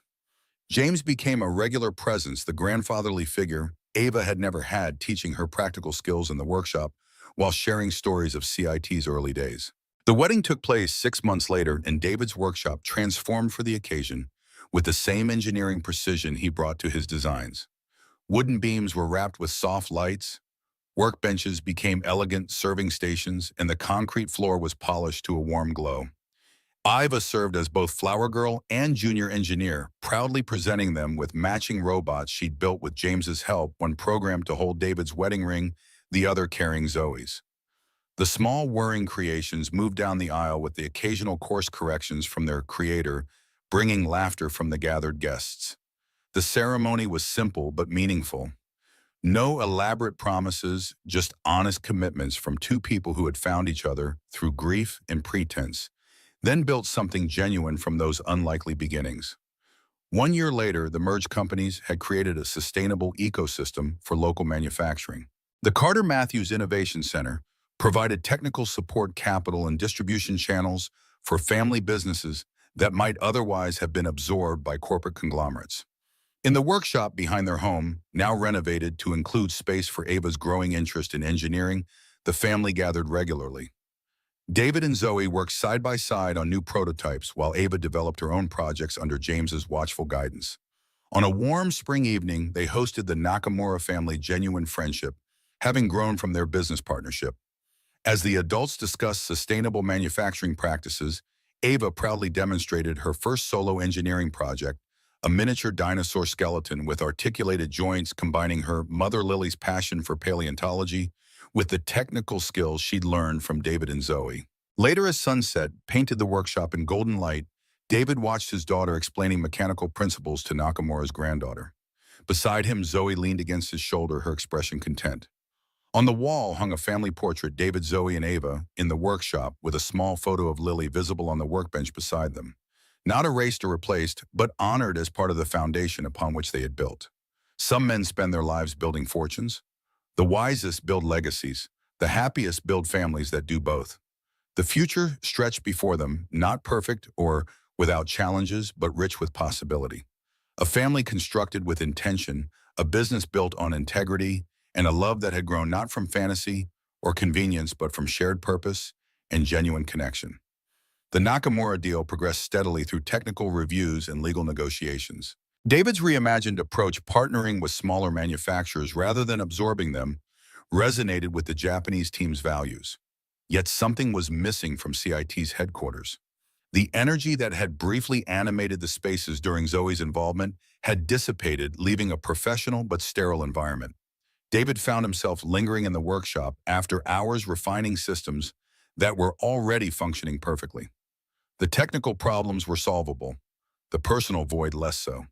James became a regular presence, the grandfatherly figure Ava had never had, teaching her practical skills in the workshop while sharing stories of CIT's early days. The wedding took place 6 months later, and David's workshop transformed for the occasion with the same engineering precision he brought to his designs. Wooden beams were wrapped with soft lights, workbenches became elegant serving stations, and the concrete floor was polished to a warm glow. Iva served as both flower girl and junior engineer, proudly presenting them with matching robots she'd built with James's help when programmed to hold David's wedding ring, the other carrying Zoe's. The small whirring creations moved down the aisle with the occasional course corrections from their creator, bringing laughter from the gathered guests. The ceremony was simple but meaningful. No elaborate promises, just honest commitments from two people who had found each other through grief and pretense, then built something genuine from those unlikely beginnings. 1 year later, the merged companies had created a sustainable ecosystem for local manufacturing. The Carter Matthews Innovation Center provided technical support, capital, and distribution channels for family businesses that might otherwise have been absorbed by corporate conglomerates. In the workshop behind their home, now renovated to include space for Ava's growing interest in engineering, the family gathered regularly. David and Zoe worked side by side on new prototypes while Ava developed her own projects under James's watchful guidance. On a warm spring evening, they hosted the Nakamura family genuine friendship, having grown from their business partnership. As the adults discussed sustainable manufacturing practices, Ava proudly demonstrated her first solo engineering project, a miniature dinosaur skeleton with articulated joints, combining her mother Lily's passion for paleontology with the technical skills she'd learned from David and Zoe. Later, as sunset painted the workshop in golden light, David watched his daughter explaining mechanical principles to Nakamura's granddaughter. Beside him, Zoe leaned against his shoulder, her expression content. On the wall hung a family portrait, David, Zoe, and Ava, in the workshop, with a small photo of Lily visible on the workbench beside them. Not erased or replaced, but honored as part of the foundation upon which they had built. Some men spend their lives building fortunes. The wisest build legacies. The happiest build families that do both. The future stretched before them, not perfect or without challenges, but rich with possibility. A family constructed with intention, a business built on integrity, and a love that had grown not from fantasy or convenience, but from shared purpose and genuine connection. The Nakamura deal progressed steadily through technical reviews and legal negotiations. David's reimagined approach, partnering with smaller manufacturers rather than absorbing them, resonated with the Japanese team's values. Yet something was missing from CIT's headquarters. The energy that had briefly animated the spaces during Zoe's involvement had dissipated, leaving a professional but sterile environment. David found himself lingering in the workshop after hours, refining systems that were already functioning perfectly. The technical problems were solvable, the personal void less so.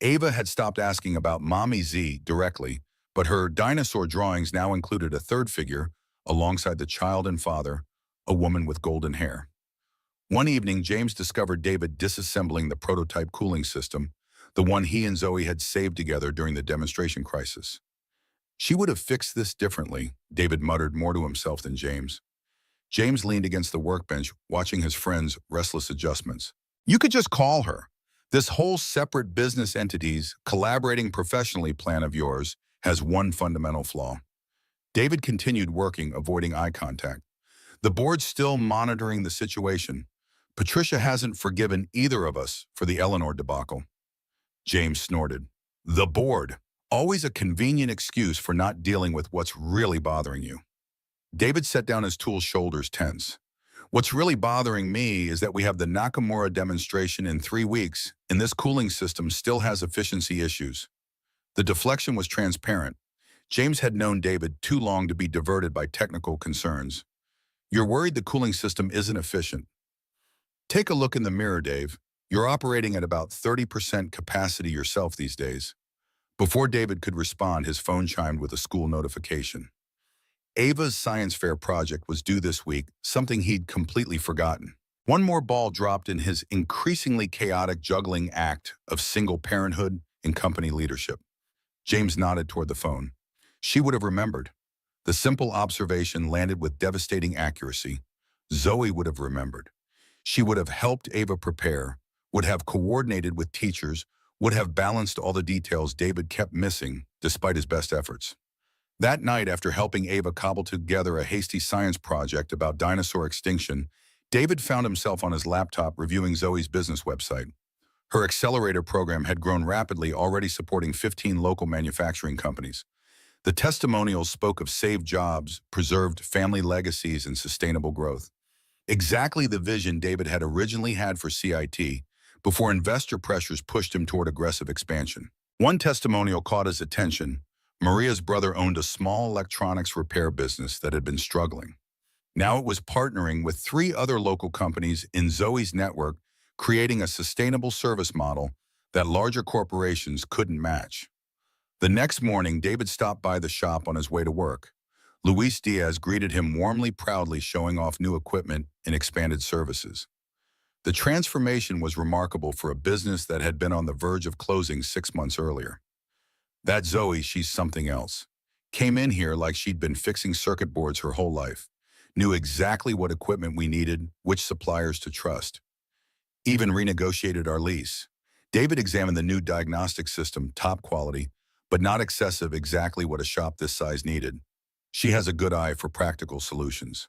Ava had stopped asking about Mommy Z directly, but her dinosaur drawings now included a third figure alongside the child and father, a woman with golden hair. One evening, James discovered David disassembling the prototype cooling system, the one he and Zoe had saved together during the demonstration crisis. She would have fixed this differently, David muttered, more to himself than James. James leaned against the workbench, watching his friend's restless adjustments. You could just call her. This whole separate business entities collaborating professionally plan of yours has one fundamental flaw. David continued working, avoiding eye contact. The board's still monitoring the situation. Patricia hasn't forgiven either of us for the Eleanor debacle. James snorted. The board. Always a convenient excuse for not dealing with what's really bothering you. David set down his tools, shoulders tense. What's really bothering me is that we have the Nakamura demonstration in 3 weeks, and this cooling system still has efficiency issues. The deflection was transparent. James had known David too long to be diverted by technical concerns. You're worried the cooling system isn't efficient. Take a look in the mirror, Dave. You're operating at about 30% capacity yourself these days. Before David could respond, his phone chimed with a school notification. Ava's science fair project was due this week, something he'd completely forgotten. One more ball dropped in his increasingly chaotic juggling act of single parenthood and company leadership. James nodded toward the phone. She would have remembered. The simple observation landed with devastating accuracy. Zoe would have remembered. She would have helped Ava prepare, would have coordinated with teachers, would have balanced all the details David kept missing despite his best efforts. That night, after helping Ava cobble together a hasty science project about dinosaur extinction, David found himself on his laptop reviewing Zoe's business website. Her accelerator program had grown rapidly, already supporting 15 local manufacturing companies. The testimonials spoke of saved jobs, preserved family legacies, and sustainable growth. Exactly the vision David had originally had for CIT before investor pressures pushed him toward aggressive expansion. One testimonial caught his attention. Maria's brother owned a small electronics repair business that had been struggling. Now it was partnering with 3 other local companies in Zoe's network, creating a sustainable service model that larger corporations couldn't match. The next morning, David stopped by the shop on his way to work. Luis Diaz greeted him warmly, proudly showing off new equipment and expanded services. The transformation was remarkable for a business that had been on the verge of closing 6 months earlier. That Zoe, she's something else. Came in here like she'd been fixing circuit boards her whole life. Knew exactly what equipment we needed, which suppliers to trust. Even renegotiated our lease. David examined the new diagnostic system, top quality, but not excessive, exactly what a shop this size needed. She has a good eye for practical solutions.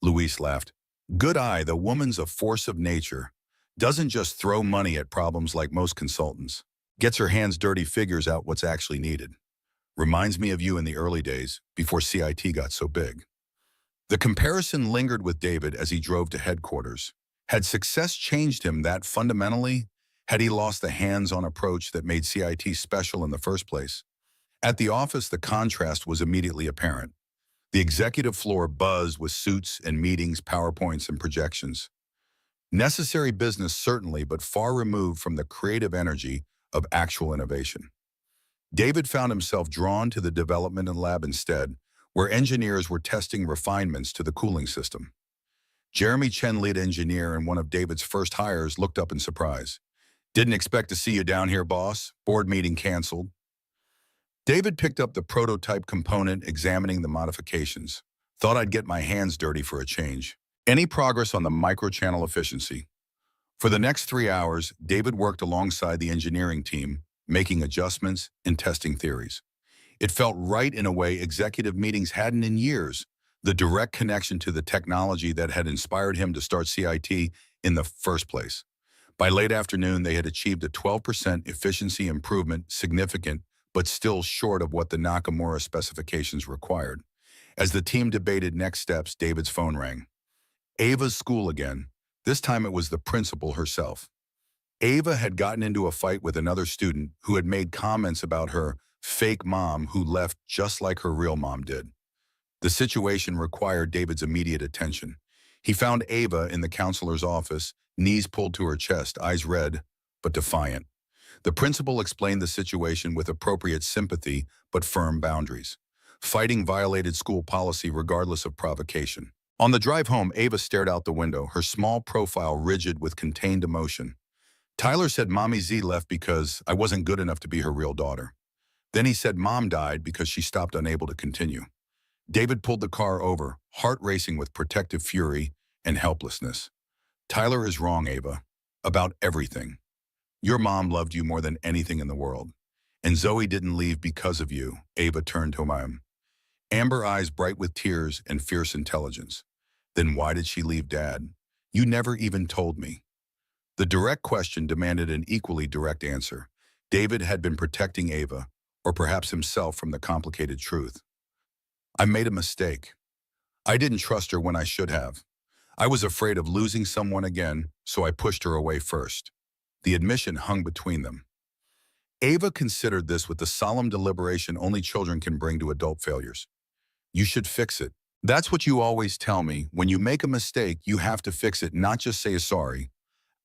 Luis laughed. Good eye, the woman's a force of nature. Doesn't just throw money at problems like most consultants. Gets her hands dirty, figures out what's actually needed. Reminds me of you in the early days, before CIT got so big. The comparison lingered with David as he drove to headquarters. Had success changed him that fundamentally? Had he lost the hands-on approach that made CIT special in the first place? At the office, the contrast was immediately apparent. The executive floor buzzed with suits and meetings, PowerPoints, and projections. Necessary business, certainly, but far removed from the creative energy of actual innovation. David found himself drawn to the development lab instead, where engineers were testing refinements to the cooling system. Jeremy Chen, lead engineer and one of David's first hires, looked up in surprise. Didn't expect to see you down here, boss. Board meeting canceled. David picked up the prototype component, examining the modifications. Thought I'd get my hands dirty for a change. Any progress on the microchannel efficiency? For the next 3 hours, David worked alongside the engineering team, making adjustments and testing theories. It felt right in a way executive meetings hadn't in years, the direct connection to the technology that had inspired him to start CIT in the first place. By late afternoon, they had achieved a 12% efficiency improvement, significant, but still short of what the Nakamura specifications required. As the team debated next steps, David's phone rang. Ava's school again. This time it was the principal herself. Ava had gotten into a fight with another student who had made comments about her fake mom who left just like her real mom did. The situation required David's immediate attention. He found Ava in the counselor's office, knees pulled to her chest, eyes red, but defiant. The principal explained the situation with appropriate sympathy but firm boundaries. Fighting violated school policy regardless of provocation. On the drive home, Ava stared out the window, her small profile rigid with contained emotion. Tyler said Mommy Z left because I wasn't good enough to be her real daughter. Then he said Mom died because she stopped, unable to continue. David pulled the car over, heart racing with protective fury and helplessness. Tyler is wrong, Ava, about everything. Your mom loved you more than anything in the world. And Zoe didn't leave because of you. Ava turned to him. Amber eyes bright with tears and fierce intelligence. Then why did she leave Dad? You never even told me. The direct question demanded an equally direct answer. David had been protecting Ava, or perhaps himself, from the complicated truth. I made a mistake. I didn't trust her when I should have. I was afraid of losing someone again, so I pushed her away first. The admission hung between them. Ava considered this with the solemn deliberation only children can bring to adult failures. You should fix it. That's what you always tell me. When you make a mistake, you have to fix it, not just say sorry.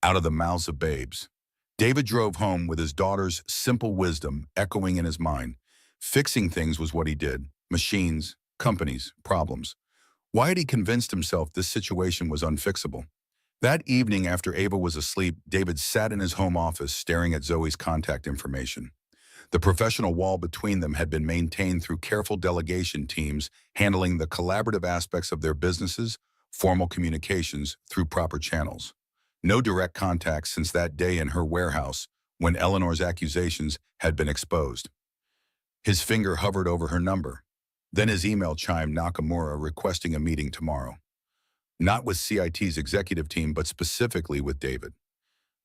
Out of the mouths of babes. David drove home with his daughter's simple wisdom echoing in his mind. Fixing things was what he did. Machines, companies, problems. Why had he convinced himself this situation was unfixable? That evening, after Ava was asleep, David sat in his home office staring at Zoe's contact information. The professional wall between them had been maintained through careful delegation teams handling the collaborative aspects of their businesses formal communications through proper channels. No direct contact since that day in her warehouse when Eleanor's accusations had been exposed. His finger hovered over her number. Then his email chimed Nakamura requesting a meeting tomorrow. Not with CIT's executive team, but specifically with David.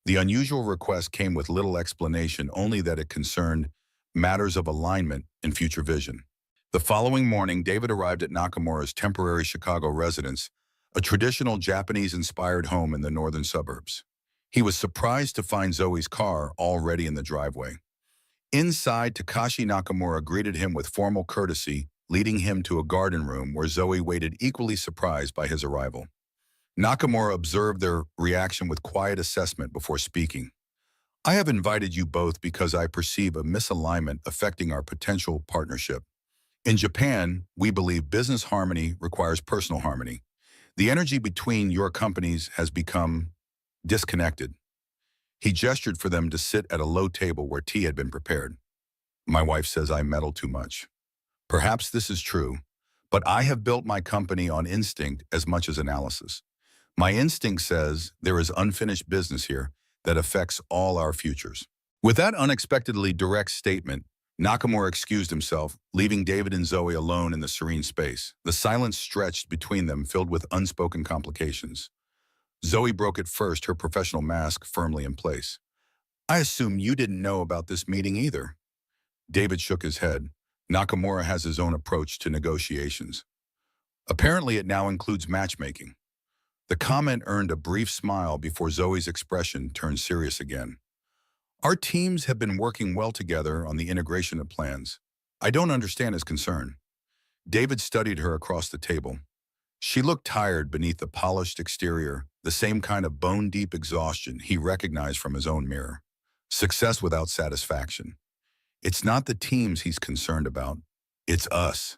The unusual request came with little explanation, only that it concerned matters of alignment and future vision. The following morning, David arrived at Nakamura's temporary Chicago residence, a traditional Japanese-inspired home in the northern suburbs. He was surprised to find Zoe's car already in the driveway. Inside, Takashi Nakamura greeted him with formal courtesy, leading him to a garden room where Zoe waited, equally surprised by his arrival. Nakamura observed their reaction with quiet assessment before speaking. "I have invited you both because I perceive a misalignment affecting our potential partnership. In Japan, we believe business harmony requires personal harmony. The energy between your companies has become disconnected." He gestured for them to sit at a low table where tea had been prepared. "My wife says I meddle too much. Perhaps this is true, but I have built my company on instinct as much as analysis. My instinct says there is unfinished business here that affects all our futures." With that unexpectedly direct statement, Nakamura excused himself, leaving David and Zoe alone in the serene space. The silence stretched between them, filled with unspoken complications. Zoe broke it first, her professional mask firmly in place. "I assume you didn't know about this meeting either." David shook his head. Nakamura has his own approach to negotiations. Apparently, it now includes matchmaking. The comment earned a brief smile before Zoe's expression turned serious again. "Our teams have been working well together on the integration of plans. I don't understand his concern." David studied her across the table. She looked tired beneath the polished exterior, the same kind of bone-deep exhaustion he recognized from his own mirror. Success without satisfaction. It's not the teams he's concerned about. It's us.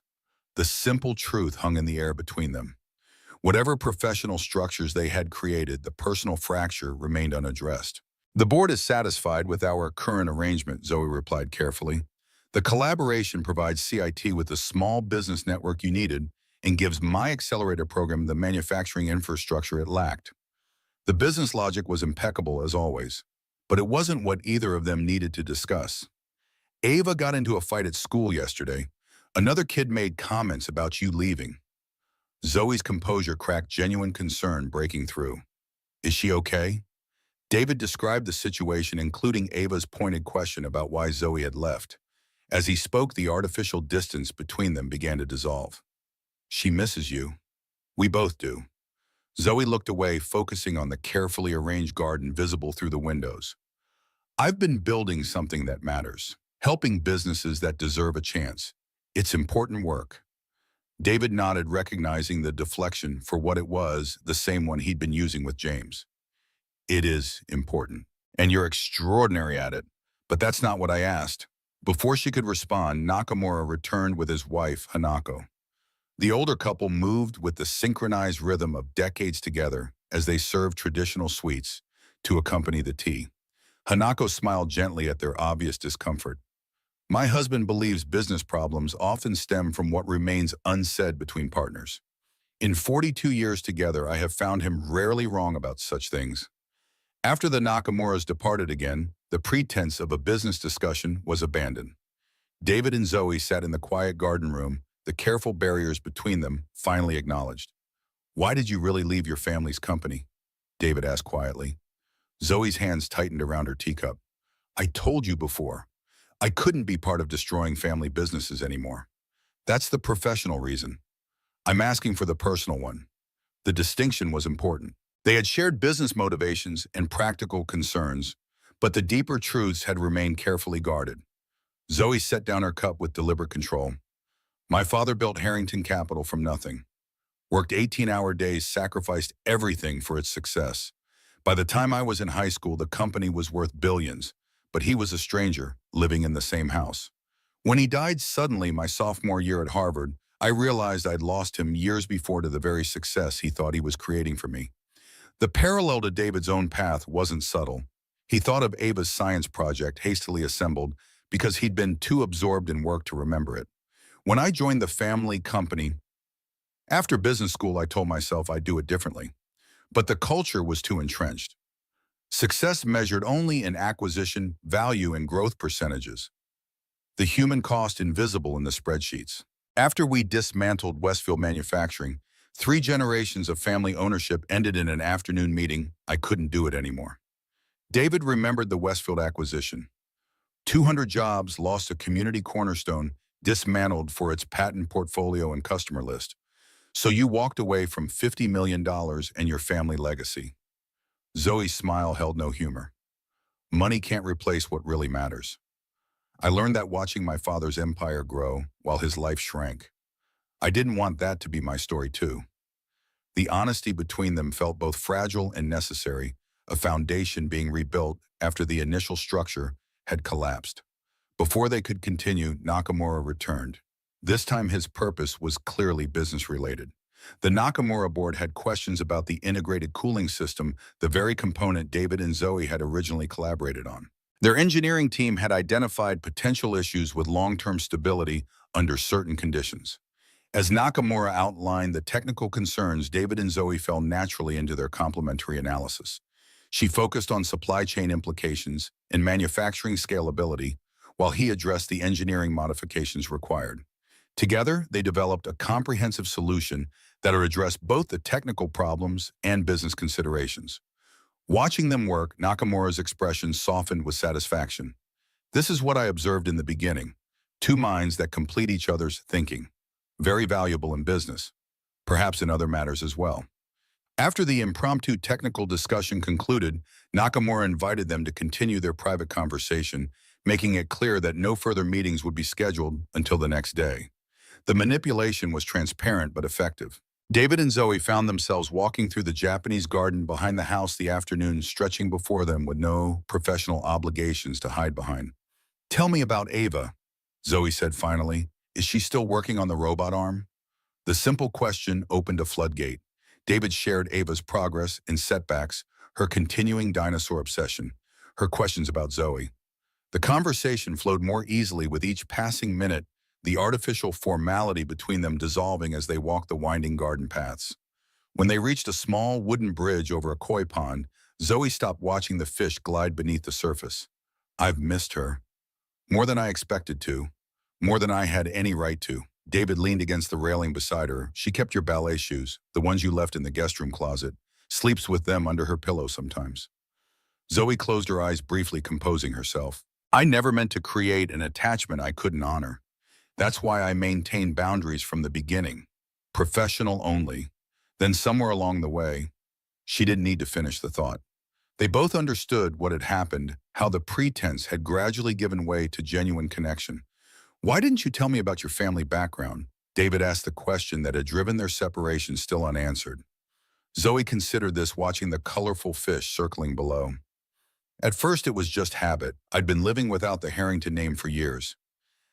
The simple truth hung in the air between them. Whatever professional structures they had created, the personal fracture remained unaddressed. "The board is satisfied with our current arrangement," Zoe replied carefully. "The collaboration provides CIT with the small business network you needed and gives my accelerator program the manufacturing infrastructure it lacked." The business logic was impeccable as always, but it wasn't what either of them needed to discuss. "Ava got into a fight at school yesterday. Another kid made comments about you leaving." Zoe's composure cracked genuine concern breaking through. "Is she okay?" David described the situation, including Ava's pointed question about why Zoe had left. As he spoke, the artificial distance between them began to dissolve. "She misses you. We both do." Zoe looked away, focusing on the carefully arranged garden visible through the windows. "I've been building something that matters, helping businesses that deserve a chance. It's important work." David nodded, recognizing the deflection for what it was, the same one he'd been using with James. "It is important, and you're extraordinary at it, but that's not what I asked." Before she could respond, Nakamura returned with his wife, Hanako. The older couple moved with the synchronized rhythm of decades together as they served traditional sweets to accompany the tea. Hanako smiled gently at their obvious discomfort. "My husband believes business problems often stem from what remains unsaid between partners. In 42 years together, I have found him rarely wrong about such things." After the Nakamuras departed again, the pretense of a business discussion was abandoned. David and Zoe sat in the quiet garden room, the careful barriers between them finally acknowledged. "Why did you really leave your family's company?" David asked quietly. Zoe's hands tightened around her teacup. "I told you before. I couldn't be part of destroying family businesses anymore. That's the professional reason. I'm asking for the personal one." The distinction was important. They had shared business motivations and practical concerns, but the deeper truths had remained carefully guarded. Zoe set down her cup with deliberate control. "My father built Harrington Capital from nothing. Worked 18-hour days, sacrificed everything for its success. By the time I was in high school, the company was worth billions, but he was a stranger, living in the same house. When he died suddenly my sophomore year at Harvard, I realized I'd lost him years before to the very success he thought he was creating for me." The parallel to David's own path wasn't subtle. He thought of Ava's science project, hastily assembled, because he'd been too absorbed in work to remember it. "When I joined the family company After business school, I told myself I'd do it differently, but the culture was too entrenched. Success measured only in acquisition, value, and growth percentages. The human cost invisible in the spreadsheets. After we dismantled Westfield Manufacturing, 3 generations of family ownership ended in an afternoon meeting. I couldn't do it anymore. David remembered the Westfield acquisition. 200 jobs lost, a community cornerstone dismantled for its patent portfolio and customer list. So you walked away from $50 million and your family legacy. Zoe's smile held no humor. Money can't replace what really matters. I learned that watching my father's empire grow while his life shrank. I didn't want that to be my story too. The honesty between them felt both fragile and necessary, a foundation being rebuilt after the initial structure had collapsed. Before they could continue, Nakamura returned. This time his purpose was clearly business-related. The Nakamura board had questions about the integrated cooling system, the very component David and Zoe had originally collaborated on. Their engineering team had identified potential issues with long-term stability under certain conditions. As Nakamura outlined the technical concerns, David and Zoe fell naturally into their complementary analysis. She focused on supply chain implications and manufacturing scalability, while he addressed the engineering modifications required. Together, they developed a comprehensive solution that addressed both the technical problems and business considerations. Watching them work, Nakamura's expression softened with satisfaction. This is what I observed in the beginning. 2 minds that complete each other's thinking. Very valuable in business, perhaps in other matters as well. After the impromptu technical discussion concluded, Nakamura invited them to continue their private conversation, making it clear that no further meetings would be scheduled until the next day. The manipulation was transparent but effective. David and Zoe found themselves walking through the Japanese garden behind the house, the afternoon stretching before them with no professional obligations to hide behind. "Tell me about Ava," Zoe said finally. "Is she still working on the robot arm?" The simple question opened a floodgate. David shared Ava's progress and setbacks, her continuing dinosaur obsession, her questions about Zoe. The conversation flowed more easily with each passing minute, the artificial formality between them dissolving as they walked the winding garden paths. When they reached a small wooden bridge over a koi pond, Zoe stopped watching the fish glide beneath the surface. "I've missed her. More than I expected to. More than I had any right to." David leaned against the railing beside her. "She kept your ballet shoes, the ones you left in the guest room closet. Sleeps with them under her pillow sometimes." Zoe closed her eyes briefly, composing herself. "I never meant to create an attachment I couldn't honor. That's why I maintained boundaries from the beginning. Professional only." Then somewhere along the way, she didn't need to finish the thought. They both understood what had happened, how the pretense had gradually given way to genuine connection. "Why didn't you tell me about your family background?" David asked the question that had driven their separation still unanswered. Zoe considered this, watching the colorful fish circling below. "At first it was just habit. I'd been living without the Harrington name for years.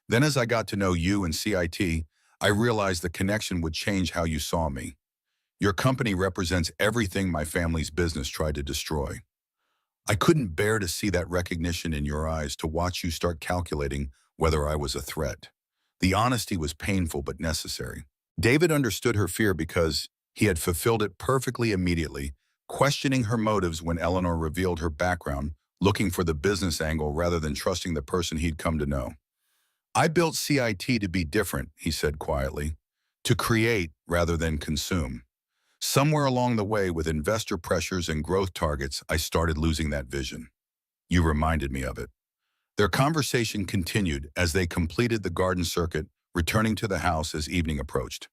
Then as I got to know you and CIT, I realized the connection would change how you saw me. Your company represents everything my family's business tried to destroy. I couldn't bear to see that recognition in your eyes, to watch you start calculating whether I was a threat." The honesty was painful but necessary. David understood her fear because he had fulfilled it perfectly immediately, questioning her motives when Eleanor revealed her background, looking for the business angle rather than trusting the person he'd come to know. "I built CIT to be different," he said quietly, "to create rather than consume. Somewhere along the way, with investor pressures and growth targets, I started losing that vision. You reminded me of it." Their conversation continued as they completed the garden circuit, returning to the house as evening approached.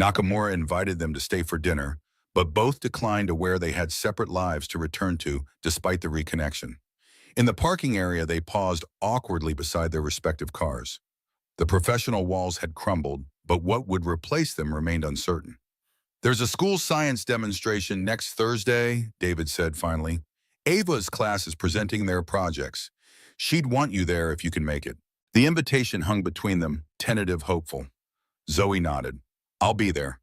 Nakamura invited them to stay for dinner, but both declined, aware they had separate lives to return to despite the reconnection. In the parking area, they paused awkwardly beside their respective cars. The professional walls had crumbled, but what would replace them remained uncertain. "There's a school science demonstration next Thursday," David said finally. "Ava's class is presenting their projects. She'd want you there if you can make it." The invitation hung between them, tentative, hopeful. Zoe nodded. "I'll be there."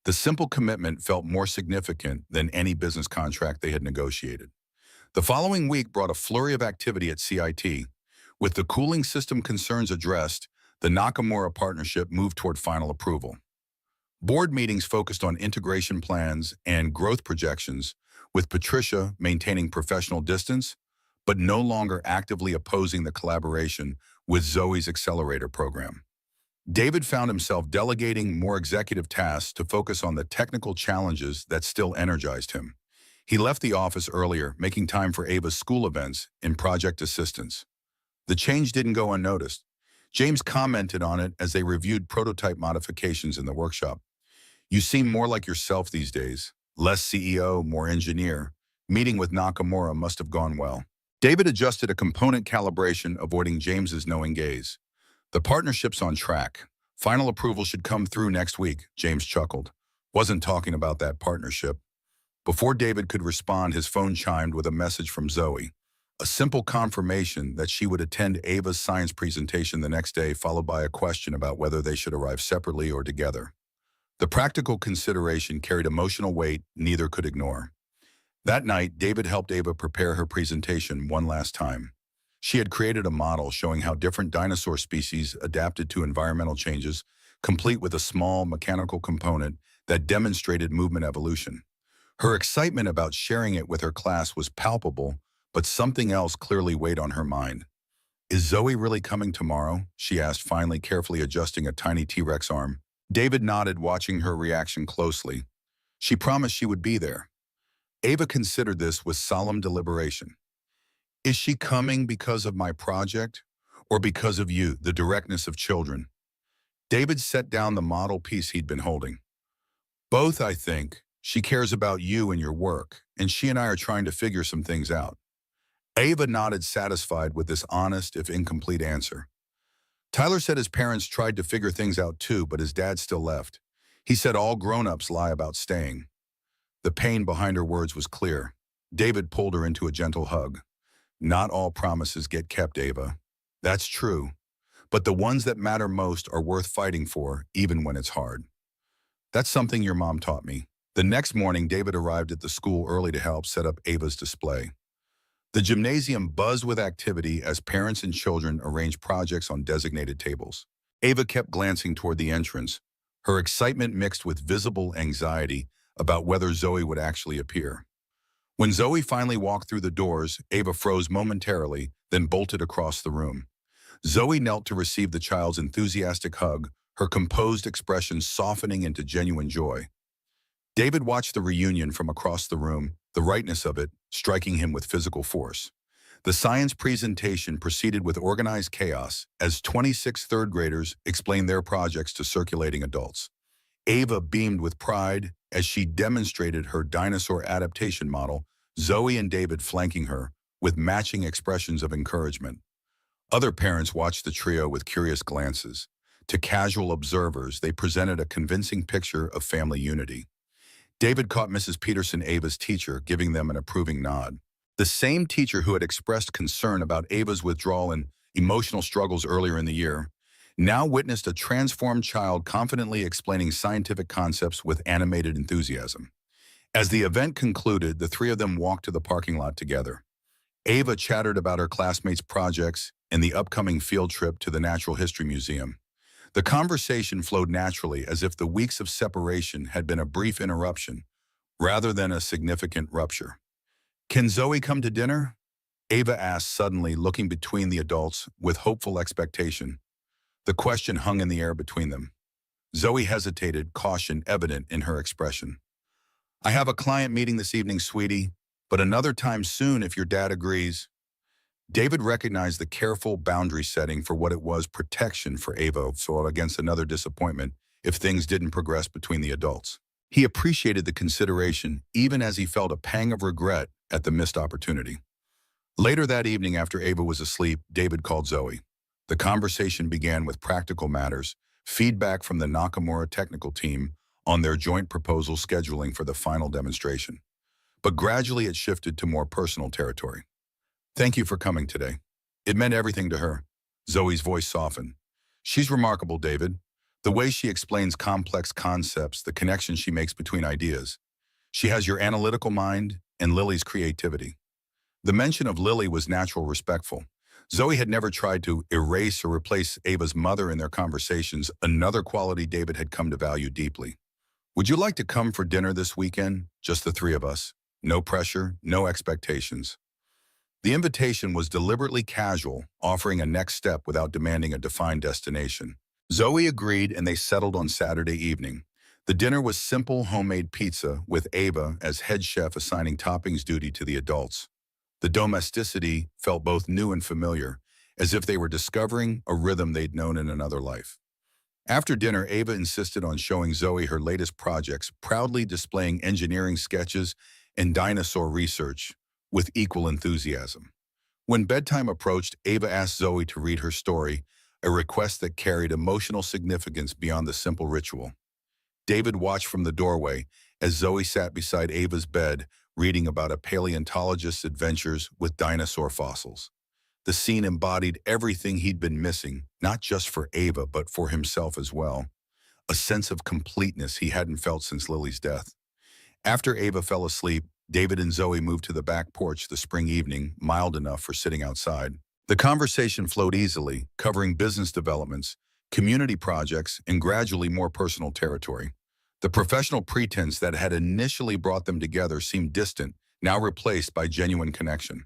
The simple commitment felt more significant than any business contract they had negotiated. The following week brought a flurry of activity at CIT. With the cooling system concerns addressed, the Nakamura partnership moved toward final approval. Board meetings focused on integration plans and growth projections, with Patricia maintaining professional distance, but no longer actively opposing the collaboration with Zoe's accelerator program. David found himself delegating more executive tasks to focus on the technical challenges that still energized him. He left the office earlier, making time for Ava's school events and project assistance. The change didn't go unnoticed. James commented on it as they reviewed prototype modifications in the workshop. "You seem more like yourself these days. Less CEO, more engineer. Meeting with Nakamura must have gone well." David adjusted a component calibration, avoiding James's knowing gaze. "The partnership's on track. Final approval should come through next week," James chuckled. "Wasn't talking about that partnership." Before David could respond, his phone chimed with a message from Zoe. A simple confirmation that she would attend Ava's science presentation the next day, followed by a question about whether they should arrive separately or together. The practical consideration carried emotional weight neither could ignore. That night, David helped Ava prepare her presentation one last time. She had created a model showing how different dinosaur species adapted to environmental changes, complete with a small mechanical component that demonstrated movement evolution. Her excitement about sharing it with her class was palpable, but something else clearly weighed on her mind. "Is Zoe really coming tomorrow?" she asked, finally carefully adjusting a tiny T-Rex arm. David nodded, watching her reaction closely. "She promised she would be there." Ava considered this with solemn deliberation. "Is she coming because of my project, or because of you, the directness of children?" David set down the model piece he'd been holding. "Both, I think. She cares about you and your work, and she and I are trying to figure some things out." Ava nodded, satisfied with this honest, if incomplete, answer. "Tyler said his parents tried to figure things out too, but his dad still left. He said all grown-ups lie about staying." The pain behind her words was clear. David pulled her into a gentle hug. "Not all promises get kept, Ava. That's true. But the ones that matter most are worth fighting for, even when it's hard. That's something your mom taught me." The next morning, David arrived at the school early to help set up Ava's display. The gymnasium buzzed with activity as parents and children arranged projects on designated tables. Ava kept glancing toward the entrance, her excitement mixed with visible anxiety about whether Zoe would actually appear. When Zoe finally walked through the doors, Ava froze momentarily, then bolted across the room. Zoe knelt to receive the child's enthusiastic hug, her composed expression softening into genuine joy. David watched the reunion from across the room, the rightness of it striking him with physical force. The science presentation proceeded with organized chaos as 26 third graders explained their projects to circulating adults. Ava beamed with pride as she demonstrated her dinosaur adaptation model, Zoe and David flanking her with matching expressions of encouragement. Other parents watched the trio with curious glances. To casual observers, they presented a convincing picture of family unity. David caught Mrs. Peterson, Ava's teacher, giving them an approving nod. The same teacher who had expressed concern about Ava's withdrawal and emotional struggles earlier in the year now witnessed a transformed child confidently explaining scientific concepts with animated enthusiasm. As the event concluded, the three of them walked to the parking lot together. Ava chattered about her classmates' projects and the upcoming field trip to the Natural History Museum. The conversation flowed naturally, as if the weeks of separation had been a brief interruption rather than a significant rupture. "Can Zoe come to dinner?" Ava asked suddenly, looking between the adults with hopeful expectation. The question hung in the air between them. Zoe hesitated, caution evident in her expression. "I have a client meeting this evening, sweetie, but another time soon if your dad agrees." David recognized the careful boundary setting for what it was, protection for Ava, so against another disappointment if things didn't progress between the adults. He appreciated the consideration, even as he felt a pang of regret at the missed opportunity. Later that evening, after Ava was asleep, David called Zoe. The conversation began with practical matters, feedback from the Nakamura technical team on their joint proposal scheduling for the final demonstration. But gradually it shifted to more personal territory. "Thank you for coming today." It meant everything to her. Zoe's voice softened. "She's remarkable, David. The way she explains complex concepts, the connection she makes between ideas. She has your analytical mind and Lily's creativity." The mention of Lily was natural, respectful. Zoe had never tried to erase or replace Ava's mother in their conversations, another quality David had come to value deeply. Would you like to come for dinner this weekend? Just the three of us. No pressure, no expectations. The invitation was deliberately casual, offering a next step without demanding a defined destination. Zoe agreed and they settled on Saturday evening. The dinner was simple homemade pizza with Ava as head chef assigning toppings duty to the adults. The domesticity felt both new and familiar, as if they were discovering a rhythm they'd known in another life. After dinner, Ava insisted on showing Zoe her latest projects, proudly displaying engineering sketches and dinosaur research with equal enthusiasm. When bedtime approached, Ava asked Zoe to read her story, a request that carried emotional significance beyond the simple ritual. David watched from the doorway as Zoe sat beside Ava's bed, reading about a paleontologist's adventures with dinosaur fossils. The scene embodied everything he'd been missing, not just for Ava, but for himself as well. A sense of completeness he hadn't felt since Lily's death. After Ava fell asleep, David and Zoe moved to the back porch the spring evening, mild enough for sitting outside. The conversation flowed easily, covering business developments, community projects, and gradually more personal territory. The professional pretense that had initially brought them together seemed distant, now replaced by genuine connection.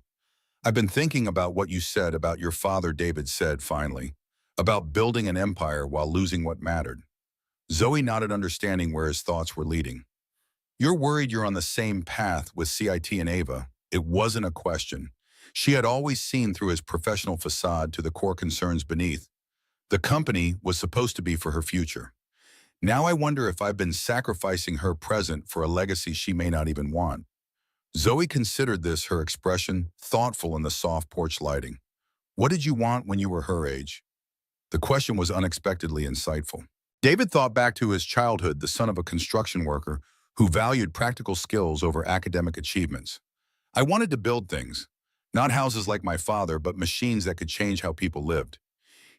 "I've been thinking about what you said about your father," David said finally, "about building an empire while losing what mattered." Zoe nodded, understanding where his thoughts were leading. "You're worried you're on the same path with CIT and Ava." It wasn't a question. She had always seen through his professional facade to the core concerns beneath. The company was supposed to be for her future. "Now I wonder if I've been sacrificing her present for a legacy she may not even want." Zoe considered this, her expression thoughtful in the soft porch lighting. "What did you want when you were her age?" The question was unexpectedly insightful. David thought back to his childhood, the son of a construction worker who valued practical skills over academic achievements. "I wanted to build things. Not houses like my father, but machines that could change how people lived."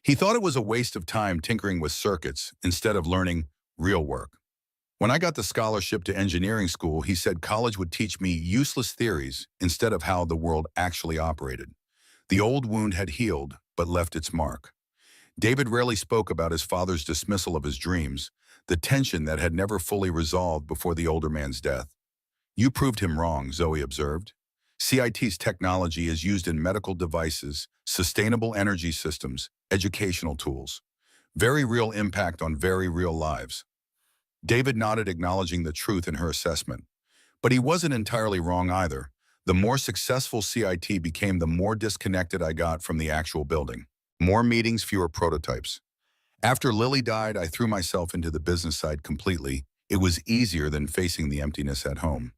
He thought it was a waste of time tinkering with circuits instead of learning real work. "When I got the scholarship to engineering school, he said college would teach me useless theories instead of how the world actually operated." The old wound had healed, but left its mark. David rarely spoke about his father's dismissal of his dreams, the tension that had never fully resolved before the older man's death. "You proved him wrong," Zoe observed. "CIT's technology is used in medical devices, sustainable energy systems, educational tools. Very real impact on very real lives." David nodded, acknowledging the truth in her assessment. But he wasn't entirely wrong either. The more successful CIT became, the more disconnected I got from the actual building. More meetings, fewer prototypes. After Lily died, I threw myself into the business side completely. It was easier than facing the emptiness at home.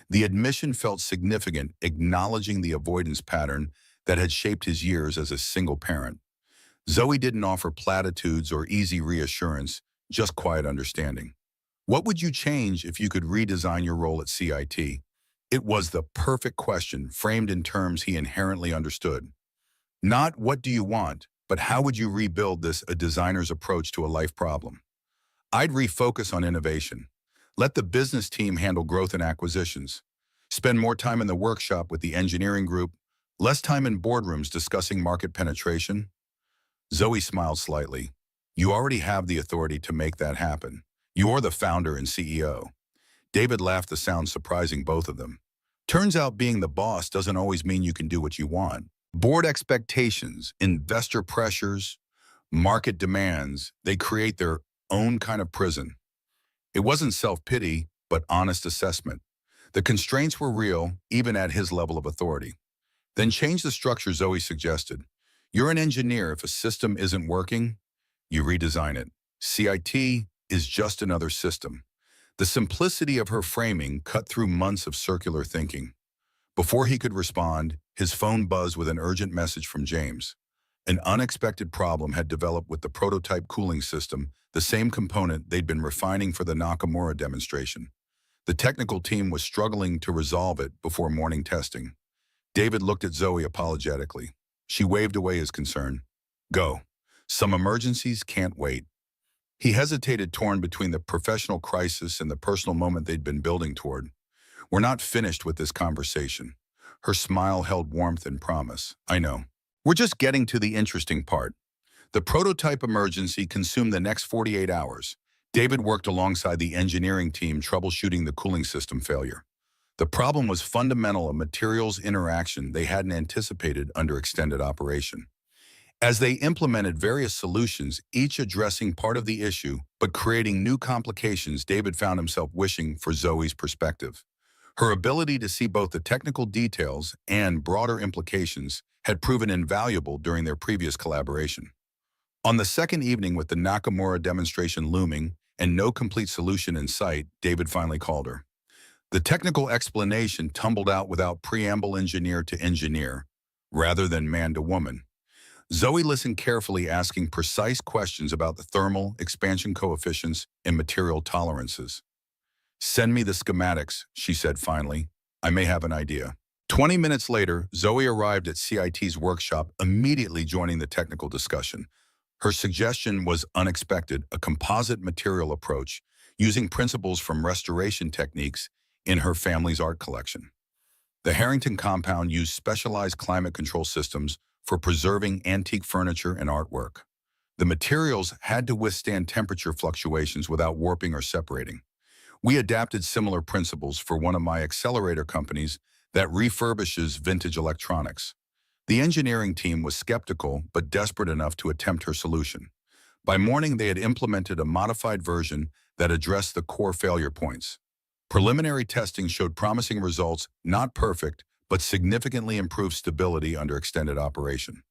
The admission felt significant, acknowledging the avoidance pattern that had shaped his years as a single parent. Zoe didn't offer platitudes or easy reassurance, just quiet understanding. "What would you change if you could redesign your role at CIT?" It was the perfect question, framed in terms he inherently understood. Not "what do you want," but "how would you rebuild this a designer's approach to a life problem?" "I'd refocus on innovation. Let the business team handle growth and acquisitions. Spend more time in the workshop with the engineering group, less time in boardrooms discussing market penetration." Zoe smiled slightly. "You already have the authority to make that happen. You're the founder and CEO." David laughed, the sound surprising both of them. "Turns out being the boss doesn't always mean you can do what you want. Board expectations, investor pressures, market demands, they create their own kind of prison." It wasn't self-pity, but honest assessment. The constraints were real, even at his level of authority. "Then change the structure," Zoe suggested. "You're an engineer. If a system isn't working, you redesign it. CIT is just another system." The simplicity of her framing cut through months of circular thinking. Before he could respond, his phone buzzed with an urgent message from James. An unexpected problem had developed with the prototype cooling system, the same component they'd been refining for the Nakamura demonstration. The technical team was struggling to resolve it before morning testing. David looked at Zoe apologetically. She waved away his concern. "Go. Some emergencies can't wait." He hesitated, torn between the professional crisis and the personal moment they'd been building toward. "We're not finished with this conversation." Her smile held warmth and promise. "I know. We're just getting to the interesting part. The prototype emergency consumed the next 48 hours. David worked alongside the engineering team troubleshooting the cooling system failure. The problem was fundamental, a materials interaction they hadn't anticipated under extended operation. As they implemented various solutions, each addressing part of the issue, but creating new complications, David found himself wishing for Zoe's perspective. Her ability to see both the technical details and broader implications had proven invaluable during their previous collaboration. On the second evening, with the Nakamura demonstration looming and no complete solution in sight, David finally called her. The technical explanation tumbled out without preamble, engineer to engineer, rather than man to woman. Zoe listened carefully, asking precise questions about the thermal, expansion coefficients, and material tolerances. "Send me the schematics," she said finally. "I may have an idea." 20 minutes later, Zoe arrived at CIT's workshop, immediately joining the technical discussion. Her suggestion was unexpected, a composite material approach, using principles from restoration techniques in her family's art collection. The Harrington compound used specialized climate control systems for preserving antique furniture and artwork. The materials had to withstand temperature fluctuations without warping or separating. We adapted similar principles for one of my accelerator companies that refurbishes vintage electronics. The engineering team was skeptical but desperate enough to attempt her solution. By morning, they had implemented a modified version that addressed the core failure points. Preliminary testing showed promising results, not perfect, but significantly improved stability under extended operation.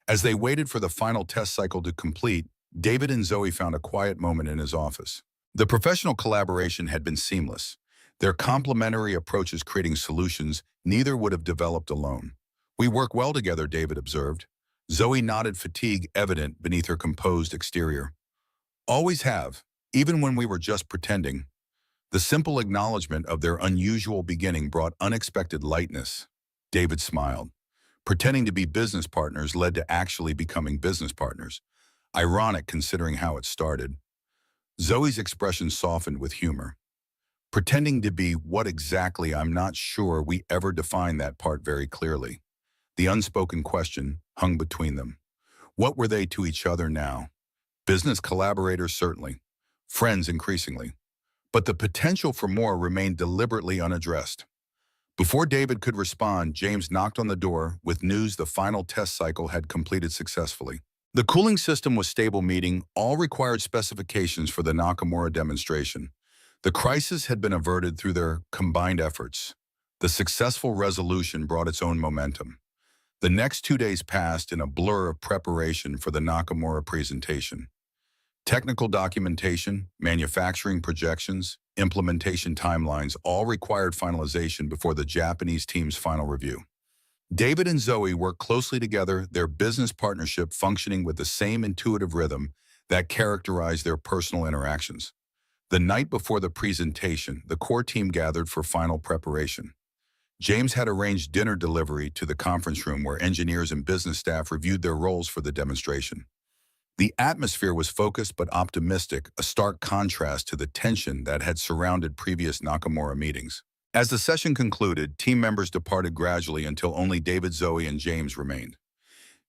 As they waited for the final test cycle to complete, David and Zoe found a quiet moment in his office. The professional collaboration had been seamless. Their complementary approaches creating solutions neither would have developed alone. "We work well together," David observed. Zoe nodded, fatigue evident beneath her composed exterior. "Always have, even when we were just pretending." The simple acknowledgement of their unusual beginning brought unexpected lightness. David smiled. Pretending to be business partners led to actually becoming business partners. Ironic considering how it started. Zoe's expression softened with humor. "Pretending to be what exactly? I'm not sure we ever defined that part very clearly." The unspoken question hung between them. What were they to each other now? Business collaborators, certainly. Friends, increasingly. But the potential for more remained deliberately unaddressed. Before David could respond, James knocked on the door with news the final test cycle had completed successfully. The cooling system was stable, meeting all required specifications for the Nakamura demonstration. The crisis had been averted through their combined efforts. The successful resolution brought its own momentum. The next 2 days passed in a blur of preparation for the Nakamura presentation. Technical documentation, manufacturing projections, implementation timelines all required finalization before the Japanese team's final review. David and Zoe worked closely together, their business partnership functioning with the same intuitive rhythm that characterized their personal interactions. The night before the presentation, the core team gathered for final preparation. James had arranged dinner delivery to the conference room where engineers and business staff reviewed their roles for the demonstration. The atmosphere was focused but optimistic, a stark contrast to the tension that had surrounded previous Nakamura meetings. As the session concluded, team members departed gradually until only David, Zoe, and James remained.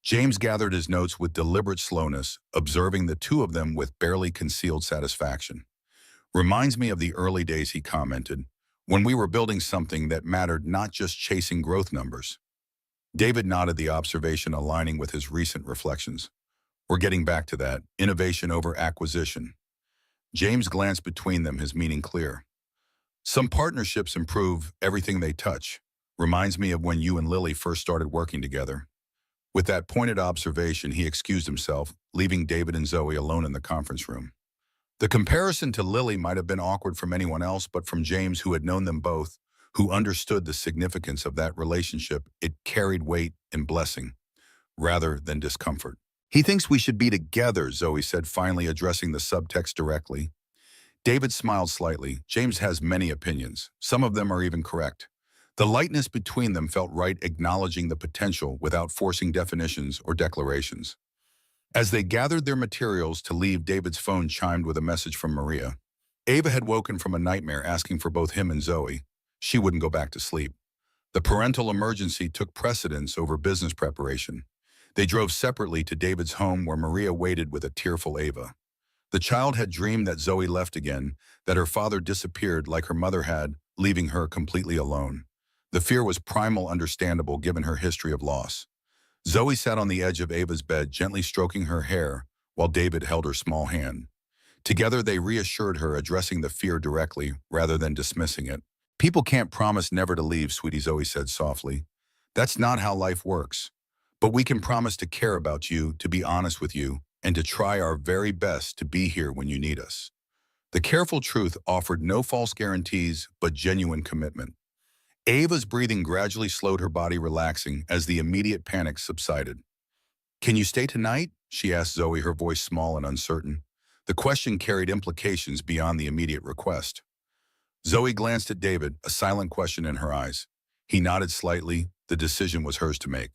James gathered his notes with deliberate slowness, observing the two of them with barely concealed satisfaction. "Reminds me of the early days," he commented, "when we were building something that mattered, not just chasing growth numbers." David nodded, the observation aligning with his recent reflections. "We're getting back to that, innovation over acquisition." James glanced between them, his meaning clear. "Some partnerships improve everything they touch. Reminds me of when you and Lily first started working together." With that pointed observation, he excused himself, leaving David and Zoe alone in the conference room. The comparison to Lily might have been awkward from anyone else, but from James, who had known them both, who understood the significance of that relationship, it carried weight and blessing, rather than discomfort. "He thinks we should be together," Zoe said, finally addressing the subtext directly. David smiled slightly. James has many opinions. Some of them are even correct. The lightness between them felt right, acknowledging the potential without forcing definitions or declarations. As they gathered their materials to leave, David's phone chimed with a message from Maria. Ava had woken from a nightmare asking for both him and Zoe. She wouldn't go back to sleep. The parental emergency took precedence over business preparation. They drove separately to David's home, where Maria waited with a tearful Ava. The child had dreamed that Zoe left again, that her father disappeared like her mother had, leaving her completely alone. The fear was primal, understandable given her history of loss. Zoe sat on the edge of Ava's bed, gently stroking her hair, while David held her small hand. Together they reassured her, addressing the fear directly rather than dismissing it. People can't promise never to leave, sweetie, Zoe said softly. That's not how life works. But we can promise to care about you, to be honest with you, and to try our very best to be here when you need us. The careful truth offered no false guarantees, but genuine commitment. Ava's breathing gradually slowed, her body relaxing as the immediate panic subsided. Can you stay tonight? She asked Zoe, her voice small and uncertain. The question carried implications beyond the immediate request. Zoe glanced at David, a silent question in her eyes. He nodded slightly. The decision was hers to make.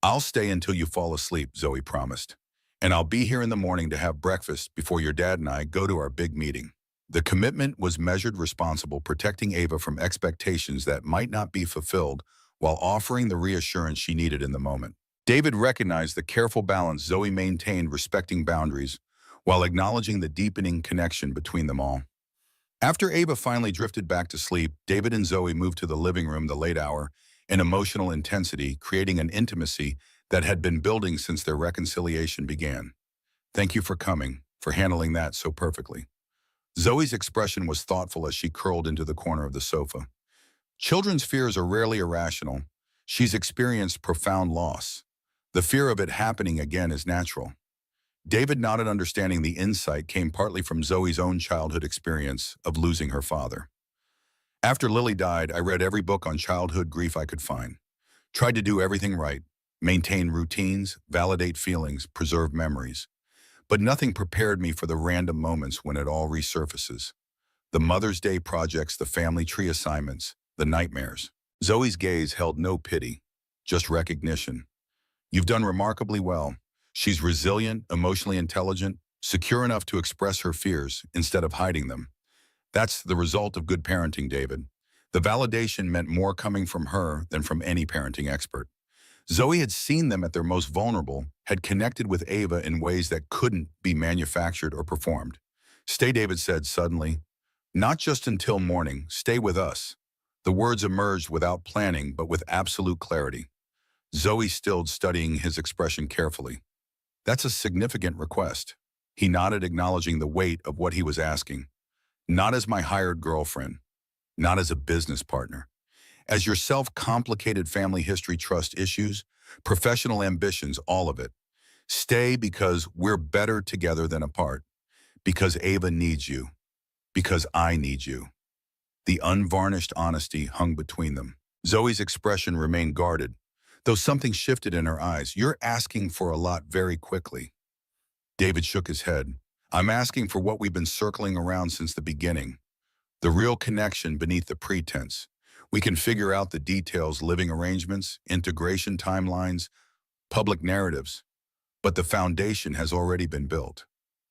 I'll stay until you fall asleep, Zoe promised. And I'll be here in the morning to have breakfast before your dad and I go to our big meeting. The commitment was measured, responsible, protecting Ava from expectations that might not be fulfilled while offering the reassurance she needed in the moment. David recognized the careful balance Zoe maintained, respecting boundaries while acknowledging the deepening connection between them all. After Ava finally drifted back to sleep, David and Zoe moved to the living room, the late hour, in emotional intensity, creating an intimacy that had been building since their reconciliation began. Thank you for coming, for handling that so perfectly. Zoe's expression was thoughtful as she curled into the corner of the sofa. Children's fears are rarely irrational. She's experienced profound loss. The fear of it happening again is natural. David nodded, understanding the insight came partly from Zoe's own childhood experience of losing her father. After Lily died, I read every book on childhood grief I could find. Tried to do everything right, maintain routines, validate feelings, preserve memories. But nothing prepared me for the random moments when it all resurfaces. The Mother's Day projects, the family tree assignments, the nightmares. Zoe's gaze held no pity, just recognition. You've done remarkably well. She's resilient, emotionally intelligent, secure enough to express her fears instead of hiding them. That's the result of good parenting, David. The validation meant more coming from her than from any parenting expert. Zoe had seen them at their most vulnerable, had connected with Ava in ways that couldn't be manufactured or performed. Stay, David said suddenly. Not just until morning, stay with us. The words emerged without planning, but with absolute clarity. Zoe stilled, studying his expression carefully. That's a significant request. He nodded, acknowledging the weight of what he was asking. Not as my hired girlfriend. Not as a business partner. As your complicated family history, trust issues, professional ambitions, all of it. Stay because we're better together than apart. Because Ava needs you. Because I need you. The unvarnished honesty hung between them. Zoe's expression remained guarded, though something shifted in her eyes. You're asking for a lot very quickly. David shook his head. I'm asking for what we've been circling around since the beginning. The real connection beneath the pretense. We can figure out the details, living arrangements, integration timelines, public narratives. But the foundation has already been built.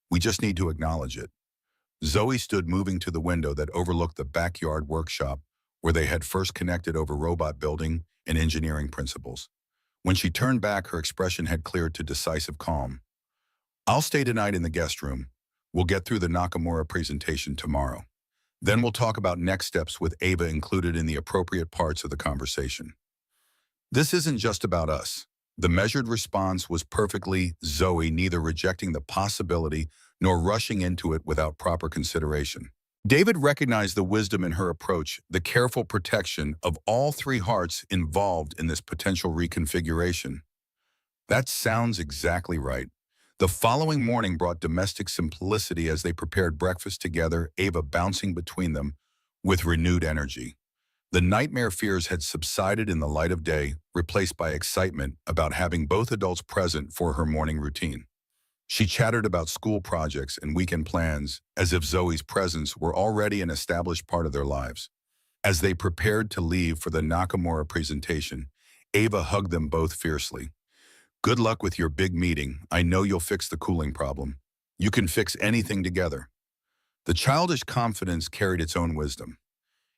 We just need to acknowledge it. Zoe stood, moving to the window that overlooked the backyard workshop where they had first connected over robot building and engineering principles. When she turned back, her expression had cleared to decisive calm. I'll stay tonight in the guest room. We'll get through the Nakamura presentation tomorrow. Then we'll talk about next steps with Ava included in the appropriate parts of the conversation. This isn't just about us. The measured response was perfectly Zoe, neither rejecting the possibility nor rushing into it without proper consideration. David recognized the wisdom in her approach, the careful protection of all three hearts involved in this potential reconfiguration. That sounds exactly right. The following morning brought domestic simplicity as they prepared breakfast together, Ava bouncing between them with renewed energy. The nightmare fears had subsided in the light of day, replaced by excitement about having both adults present for her morning routine. She chattered about school projects and weekend plans as if Zoe's presence were already an established part of their lives. As they prepared to leave for the Nakamura presentation, Ava hugged them both fiercely. Good luck with your big meeting. I know you'll fix the cooling problem. You can fix anything together. The childish confidence carried its own wisdom.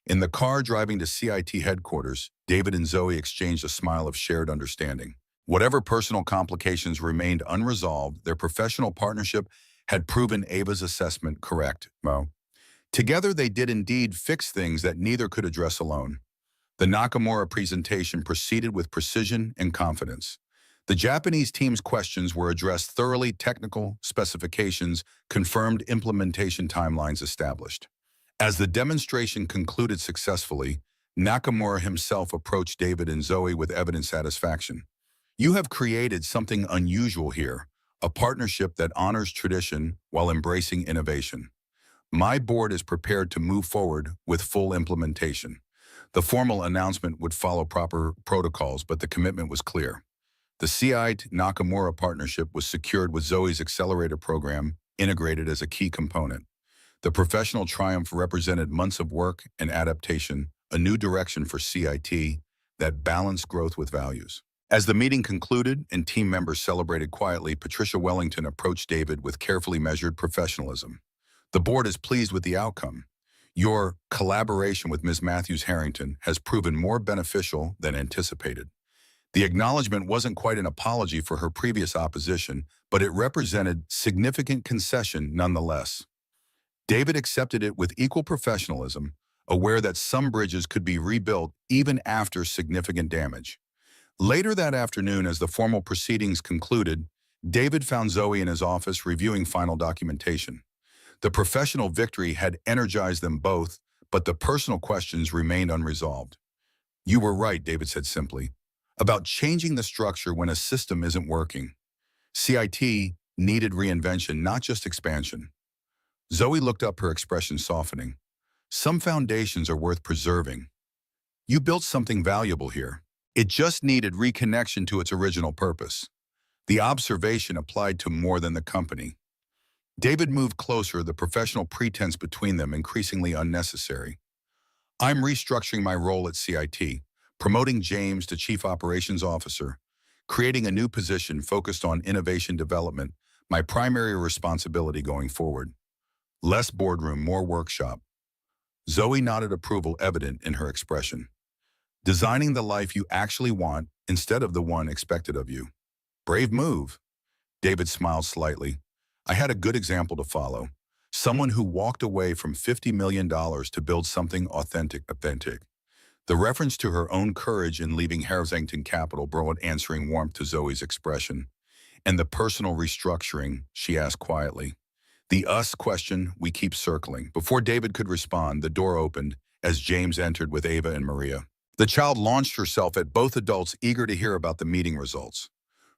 In the car driving to CIT headquarters, David and Zoe exchanged a smile of shared understanding. Whatever personal complications remained unresolved, their professional partnership had proven Ava's assessment correct, Mo. Together, they did indeed fix things that neither could address alone. The Nakamura presentation proceeded with precision and confidence. The Japanese team's questions were addressed thoroughly, technical specifications, confirmed implementation timelines established. As the demonstration concluded successfully, Nakamura himself approached David and Zoe with evident satisfaction. You have created something unusual here, a partnership that honors tradition while embracing innovation. My board is prepared to move forward with full implementation. The formal announcement would follow proper protocols, but the commitment was clear. The CI-Nakamura partnership was secured with Zoe's accelerator program integrated as a key component. The professional triumph represented months of work and adaptation, a new direction for CIT that balanced growth with values. As the meeting concluded and team members celebrated quietly, Patricia Wellington approached David with carefully measured professionalism. The board is pleased with the outcome. Your collaboration with Ms. Matthews-Harrington has proven more beneficial than anticipated. The acknowledgement wasn't quite an apology for her previous opposition, but it represented significant concession nonetheless. David accepted it with equal professionalism, aware that some bridges could be rebuilt even after significant damage. Later that afternoon, as the formal proceedings concluded, David found Zoe in his office reviewing final documentation. The professional victory had energized them both, but the personal questions remained unresolved. You were right, David said simply, about changing the structure when a system isn't working. CIT needed reinvention, not just expansion. Zoe looked up, her expression softening. Some foundations are worth preserving. You built something valuable here. It just needed reconnection to its original purpose. The observation applied to more than the company. David moved closer, the professional pretense between them increasingly unnecessary. I'm restructuring my role at CIT, promoting James to Chief Operations Officer, creating a new position focused on innovation development, my primary responsibility going forward. Less boardroom, more workshop. Zoe nodded approval, evident in her expression. Designing the life you actually want instead of the one expected of you. Brave move. David smiled slightly. I had a good example to follow. Someone who walked away from $50 million to build something authentic. The reference to her own courage in leaving Harrington Capital brought answering warmth to Zoe's expression. And the personal restructuring, she asked quietly. The us question we keep circling. Before David could respond, the door opened as James entered with Ava and Maria. The child launched herself at both adults, eager to hear about the meeting results.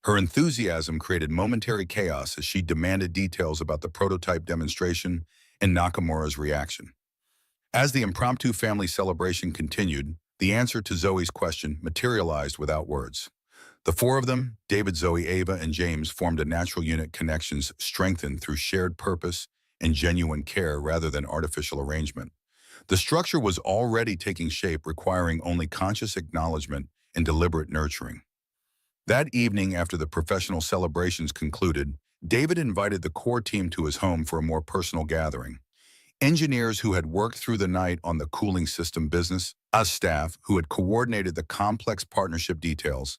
Her enthusiasm created momentary chaos as she demanded details about the prototype demonstration and Nakamura's reaction. As the impromptu family celebration continued, the answer to Zoe's question materialized without words. The four of them, David, Zoe, Ava, and James, formed a natural unit, connections strengthened through shared purpose and genuine care rather than artificial arrangement. The structure was already taking shape, requiring only conscious acknowledgement and deliberate nurturing. That evening, after the professional celebrations concluded, David invited the core team to his home for a more personal gathering. Engineers who had worked through the night on the cooling system business, us staff who had coordinated the complex partnership details,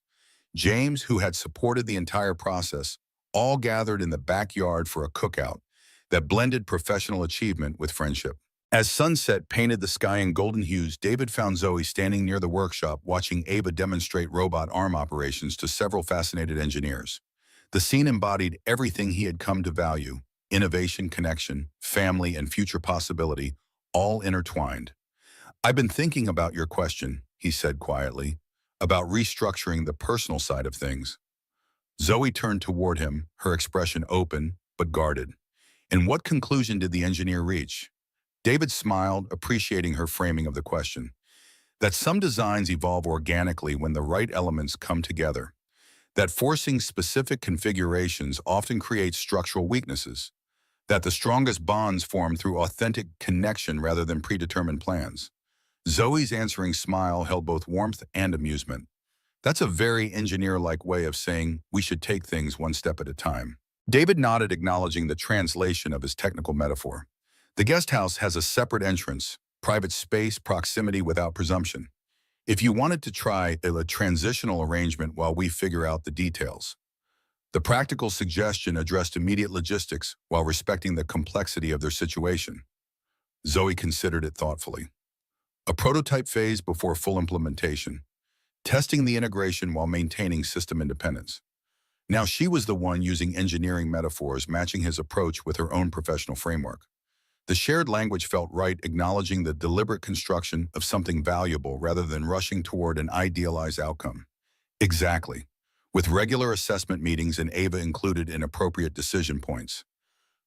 James, who had supported the entire process, all gathered in the backyard for a cookout that blended professional achievement with friendship. As sunset painted the sky in golden hues, David found Zoe standing near the workshop watching Ava demonstrate robot arm operations to several fascinated engineers. The scene embodied everything he had come to value: innovation, connection, family, and future possibility, all intertwined. I've been thinking about your question, he said quietly, about restructuring the personal side of things. Zoe turned toward him, her expression open but guarded. And what conclusion did the engineer reach? David smiled, appreciating her framing of the question. That some designs evolve organically when the right elements come together. That forcing specific configurations often creates structural weaknesses. That the strongest bonds form through authentic connection rather than predetermined plans. Zoe's answering smile held both warmth and amusement. That's a very engineer-like way of saying we should take things one step at a time. David nodded, acknowledging the translation of his technical metaphor. The guest house has a separate entrance, private space, proximity without presumption. If you wanted to try a transitional arrangement while we figure out the details. The practical suggestion addressed immediate logistics while respecting the complexity of their situation. Zoe considered it thoughtfully. A prototype phase before full implementation, testing the integration while maintaining system independence. Now she was the one using engineering metaphors, matching his approach with her own professional framework. The shared language felt right, acknowledging the deliberate construction of something valuable rather than rushing toward an idealized outcome. Exactly. With regular assessment meetings and Ava included in appropriate decision points.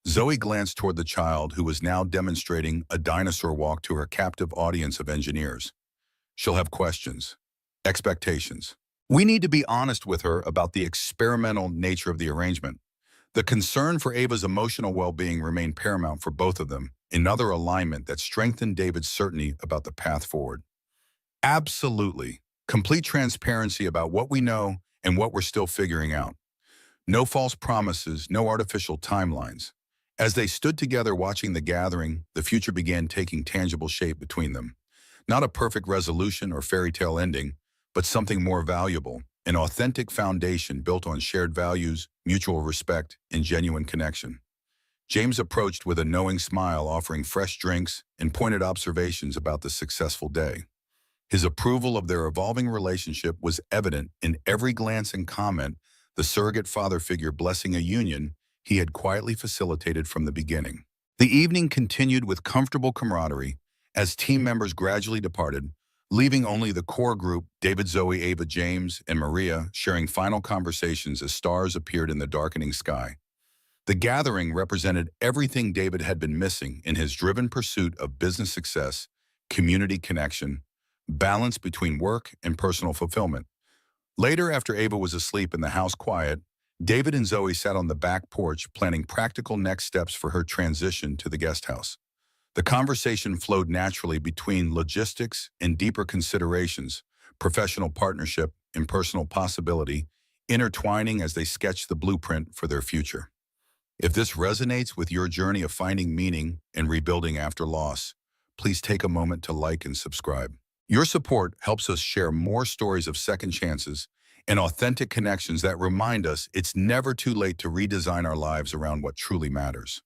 Zoe glanced toward the child who was now demonstrating a dinosaur walk to her captive audience of engineers. She'll have questions, expectations. We need to be honest with her about the experimental nature of the arrangement. The concern for Ava's emotional well-being remained paramount for both of them, another alignment that strengthened David's certainty about the path forward. Absolutely. Complete transparency about what we know and what we're still figuring out. No false promises, no artificial timelines. As they stood together watching the gathering, the future began taking tangible shape between them. Not a perfect resolution or fairy tale ending, but something more valuable, an authentic foundation built on shared values, mutual respect, and genuine connection. James approached with a knowing smile, offering fresh drinks and pointed observations about the successful day. His approval of their evolving relationship was evident in every glance and comment, the surrogate father figure blessing a union he had quietly facilitated from the beginning. The evening continued with comfortable camaraderie as team members gradually departed, leaving only the core group, David, Zoe, Ava, James, and Maria, sharing final conversations as stars appeared in the darkening sky. The gathering represented everything David had been missing in his driven pursuit of business success, community connection, balance between work and personal fulfillment. Later, after Ava was asleep and the house quiet, David and Zoe sat on the back porch planning practical next steps for her transition to the guest house. The conversation flowed naturally between logistics and deeper considerations, professional partnership and personal possibility, intertwining as they sketched the blueprint for their future. If this resonates with your journey of finding meaning and rebuilding after loss, please take a moment to like and subscribe. Your support helps us share more stories of second chances and authentic connections that remind us it's never too late to redesign our lives around what truly matters.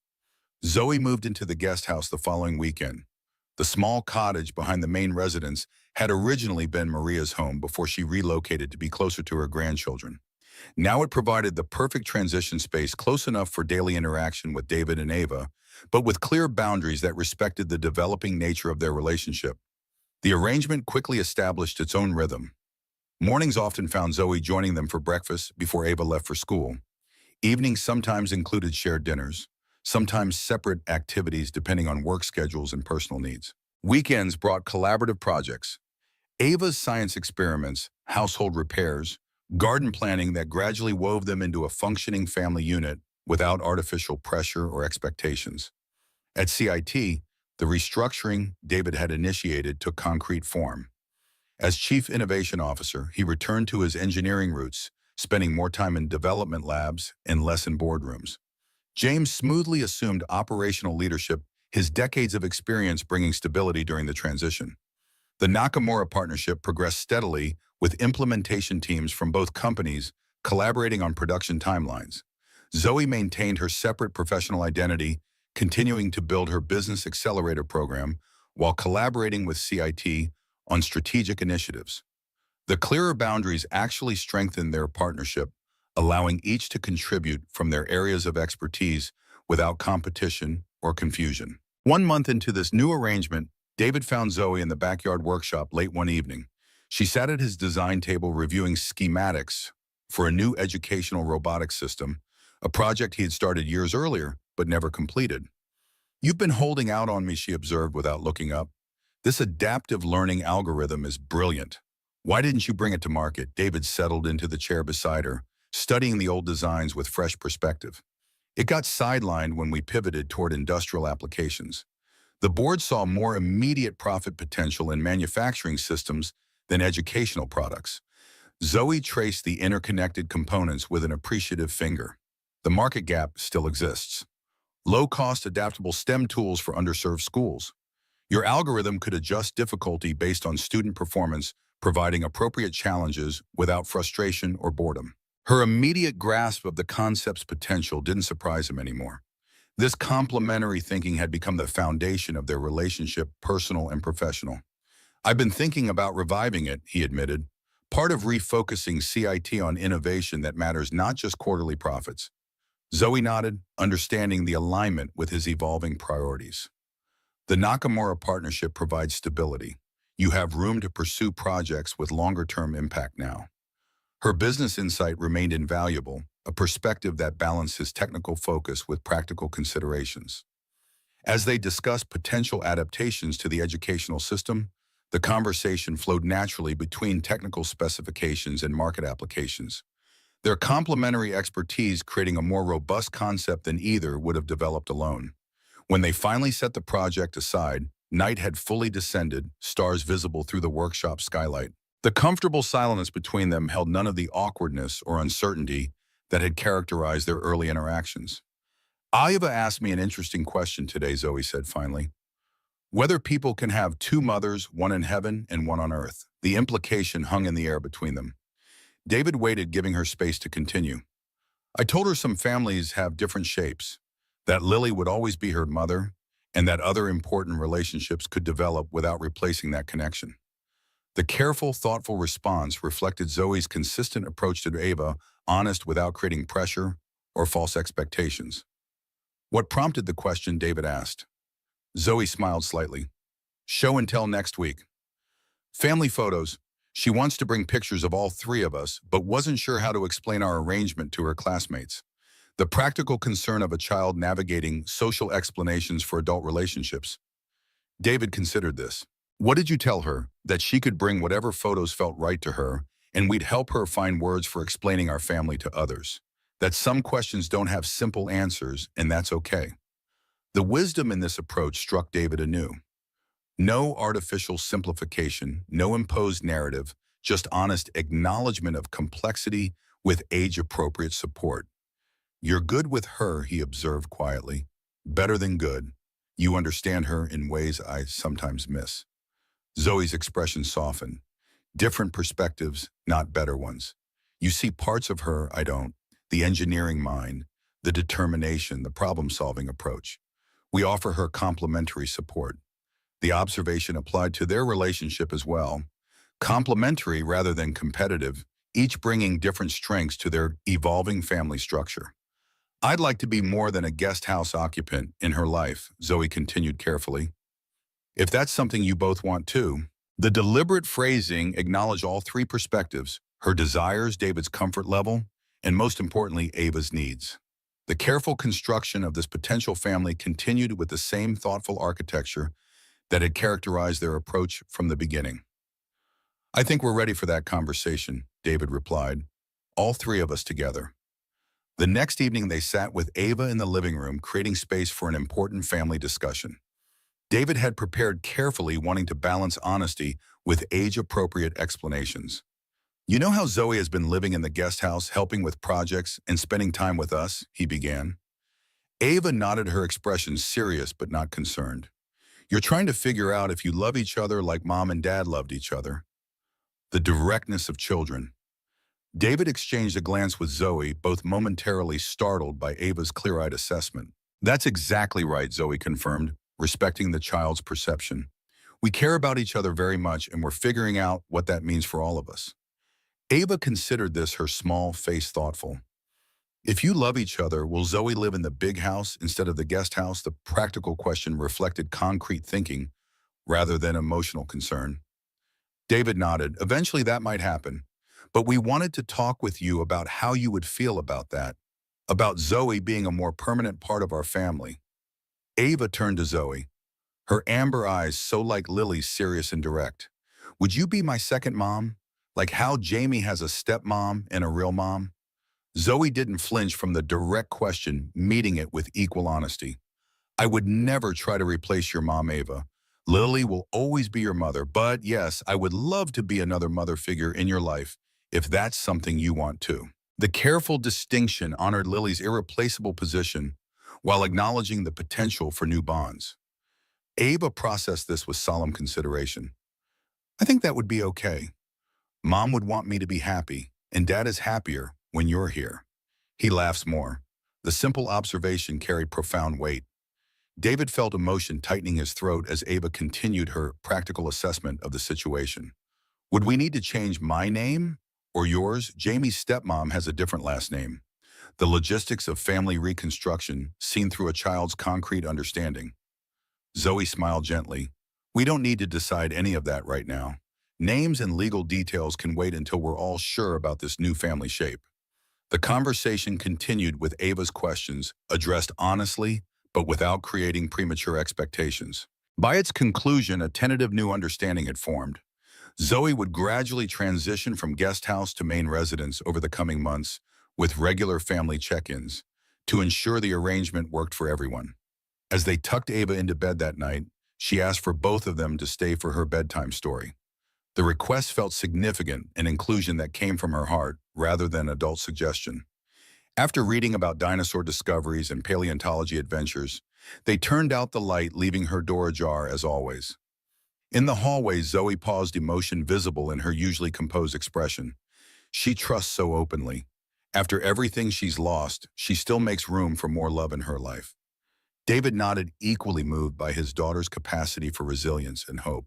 Zoe moved into the guest house the following weekend. The small cottage behind the main residence had originally been Maria's home before she relocated to be closer to her grandchildren. Now it provided the perfect transition space, close enough for daily interaction with David and Ava, but with clear boundaries that respected the developing nature of their relationship. The arrangement quickly established its own rhythm. Mornings often found Zoe joining them for breakfast before Ava left for school. Evenings sometimes included shared dinners, sometimes separate activities depending on work schedules and personal needs. Weekends brought collaborative projects. Ava's science experiments, household repairs, garden planning that gradually wove them into a functioning family unit without artificial pressure or expectations. At CIT, the restructuring David had initiated took concrete form. As Chief Innovation Officer, he returned to his engineering roots, spending more time in development labs and less in boardrooms. James smoothly assumed operational leadership, his decades of experience bringing stability during the transition. The Nakamura partnership progressed steadily, with implementation teams from both companies collaborating on production timelines. Zoe maintained her separate professional identity, continuing to build her business accelerator program while collaborating with CIT on strategic initiatives. The clearer boundaries actually strengthened their partnership, allowing each to contribute from their areas of expertise without competition or confusion. 1 month into this new arrangement, David found Zoe in the backyard workshop late one evening. She sat at his design table reviewing schematics for a new educational robotics system, a project he had started years earlier but never completed. "You've been holding out on me," she observed without looking up. "This adaptive learning algorithm is brilliant. Why didn't you bring it to market?" David settled into the chair beside her, studying the old designs with fresh perspective. "It got sidelined when we pivoted toward industrial applications. The board saw more immediate profit potential in manufacturing systems than educational products." Zoe traced the interconnected components with an appreciative finger. "The market gap still exists. Low-cost adaptable STEM tools for underserved schools. Your algorithm could adjust difficulty based on student performance, providing appropriate challenges without frustration or boredom." Her immediate grasp of the concept's potential didn't surprise him anymore. This complementary thinking had become the foundation of their relationship, personal and professional. "I've been thinking about reviving it," he admitted. "Part of refocusing CIT on innovation that matters, not just quarterly profits." Zoe nodded, understanding the alignment with his evolving priorities. The Nakamura partnership provides stability. You have room to pursue projects with longer-term impact now. Her business insight remained invaluable, a perspective that balanced his technical focus with practical considerations. As they discussed potential adaptations to the educational system, the conversation flowed naturally between technical specifications and market applications, their complementary expertise creating a more robust concept than either would have developed alone. When they finally set the project aside, night had fully descended, stars visible through the workshop skylight. The comfortable silence between them held none of the awkwardness or uncertainty that had characterized their early interactions. "Ayava asked me an interesting question today," Zoe said finally. "Whether people can have two mothers, one in heaven and one on earth." The implication hung in the air between them. David waited, giving her space to continue. "I told her some families have different shapes, that Lily would always be her mother, and that other important relationships could develop without replacing that connection." The careful, thoughtful response reflected Zoe's consistent approach to Ava, honest without creating pressure or false expectations. "What prompted the question?" David asked. Zoe smiled slightly. "Show and tell next week. Family photos. She wants to bring pictures of all three of us, but wasn't sure how to explain our arrangement to her classmates. The practical concern of a child navigating social explanations for adult relationships." David considered this. "What did you tell her?" "That she could bring whatever photos felt right to her, and we'd help her find words for explaining our family to others. That some questions don't have simple answers, and that's okay." The wisdom in this approach struck David anew. No artificial simplification, no imposed narrative, just honest acknowledgement of complexity with age-appropriate support. "You're good with her," he observed quietly. "Better than good. You understand her in ways I sometimes miss." Zoe's expression softened. "Different perspectives, not better ones. You see parts of her I don't. The engineering mind, the determination, the problem-solving approach. We offer her complementary support." The observation applied to their relationship as well. Complementary rather than competitive, each bringing different strengths to their evolving family structure. "I'd like to be more than a guest house occupant in her life," Zoe continued carefully. "If that's something you both want too." The deliberate phrasing acknowledged all three perspectives: her desires, David's comfort level, and most importantly, Ava's needs. The careful construction of this potential family continued with the same thoughtful architecture that had characterized their approach from the beginning. "I think we're ready for that conversation," David replied. "All three of us together." The next evening they sat with Ava in the living room, creating space for an important family discussion. David had prepared carefully, wanting to balance honesty with age-appropriate explanations. "You know how Zoe has been living in the guest house, helping with projects and spending time with us?" he began. Ava nodded, her expression serious but not concerned. "You're trying to figure out if you love each other like mom and dad loved each other." The directness of children. David exchanged a glance with Zoe, both momentarily startled by Ava's clear-eyed assessment. "That's exactly right," Zoe confirmed, respecting the child's perception. "We care about each other very much, and we're figuring out what that means for all of us." Ava considered this, her small face thoughtful. "If you love each other, will Zoe live in the big house instead of the guest house?" The practical question reflected concrete thinking rather than emotional concern. David nodded. "Eventually that might happen. But we wanted to talk with you about how you would feel about that, about Zoe being a more permanent part of our family." Ava turned to Zoe, her amber eyes so like Lily's, serious and direct. "Would you be my second mom? Like how Jamie has a stepmom and a real mom?" Zoe didn't flinch from the direct question, meeting it with equal honesty. "I would never try to replace your mom, Ava. Lily will always be your mother, but yes, I would love to be another mother figure in your life, if that's something you want too." The careful distinction honored Lily's irreplaceable position while acknowledging the potential for new bonds. Ava processed this with solemn consideration. "I think that would be okay. Mom would want me to be happy, and Dad is happier, when you're here. He laughs more. The simple observation carried profound weight. David felt emotion tightening his throat as Ava continued her practical assessment of the situation. Would we need to change my name or yours? Jamie's stepmom has a different last name. The logistics of family reconstruction seen through a child's concrete understanding. Zoe smiled gently. We don't need to decide any of that right now. Names and legal details can wait until we're all sure about this new family shape. The conversation continued with Ava's questions, addressed honestly, but without creating premature expectations. By its conclusion, a tentative new understanding had formed. Zoe would gradually transition from guest house to main residence over the coming months, with regular family check-ins, to ensure the arrangement worked for everyone. As they tucked Ava into bed that night, she asked for both of them to stay for her bedtime story. The request felt significant, an inclusion that came from her heart rather than adult suggestion. After reading about dinosaur discoveries and paleontology adventures, they turned out the light, leaving her door ajar as always. In the hallway, Zoe paused, emotion visible in her usually composed expression. She trusts so openly. After everything she's lost, she still makes room for more love in her life. David nodded, equally moved by his daughter's capacity for resilience and hope.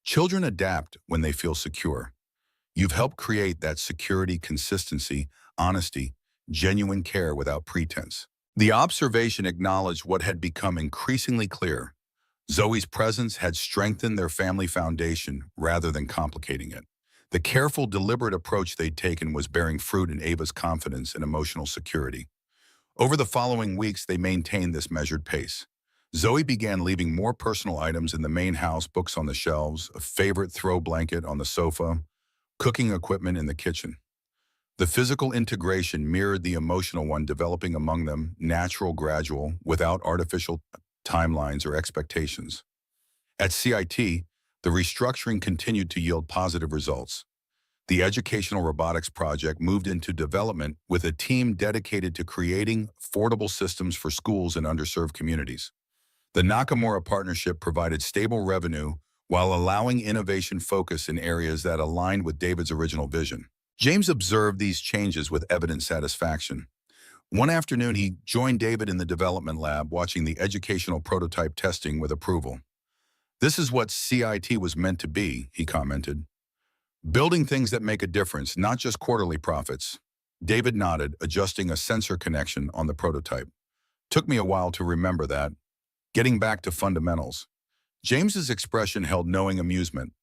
Children adapt when they feel secure. You've helped create that security, consistency, honesty, genuine care without pretense. The observation acknowledged what had become increasingly clear. Zoe's presence had strengthened their family foundation rather than complicating it. The careful, deliberate approach they'd taken was bearing fruit in Ava's confidence and emotional security. Over the following weeks, they maintained this measured pace. Zoe began leaving more personal items in the main house, books on the shelves, a favorite throw blanket on the sofa, cooking equipment in the kitchen. The physical integration mirrored the emotional one developing among them, natural, gradual, without artificial timelines or expectations. At CIT, the restructuring continued to yield positive results. The Educational Robotics Project moved into development with a team dedicated to creating affordable systems for schools in underserved communities. The Nakamura partnership provided stable revenue while allowing innovation focus in areas that aligned with David's original vision. James observed these changes with evident satisfaction. One afternoon, he joined David in the development lab, watching the educational prototype testing with approval. "This is what CIT was meant to be," he commented. "Building things that make a difference, not just quarterly profits." David nodded, adjusting a sensor connection on the prototype. "Took me a while to remember that. Getting back to fundamentals." James's expression held knowing amusement.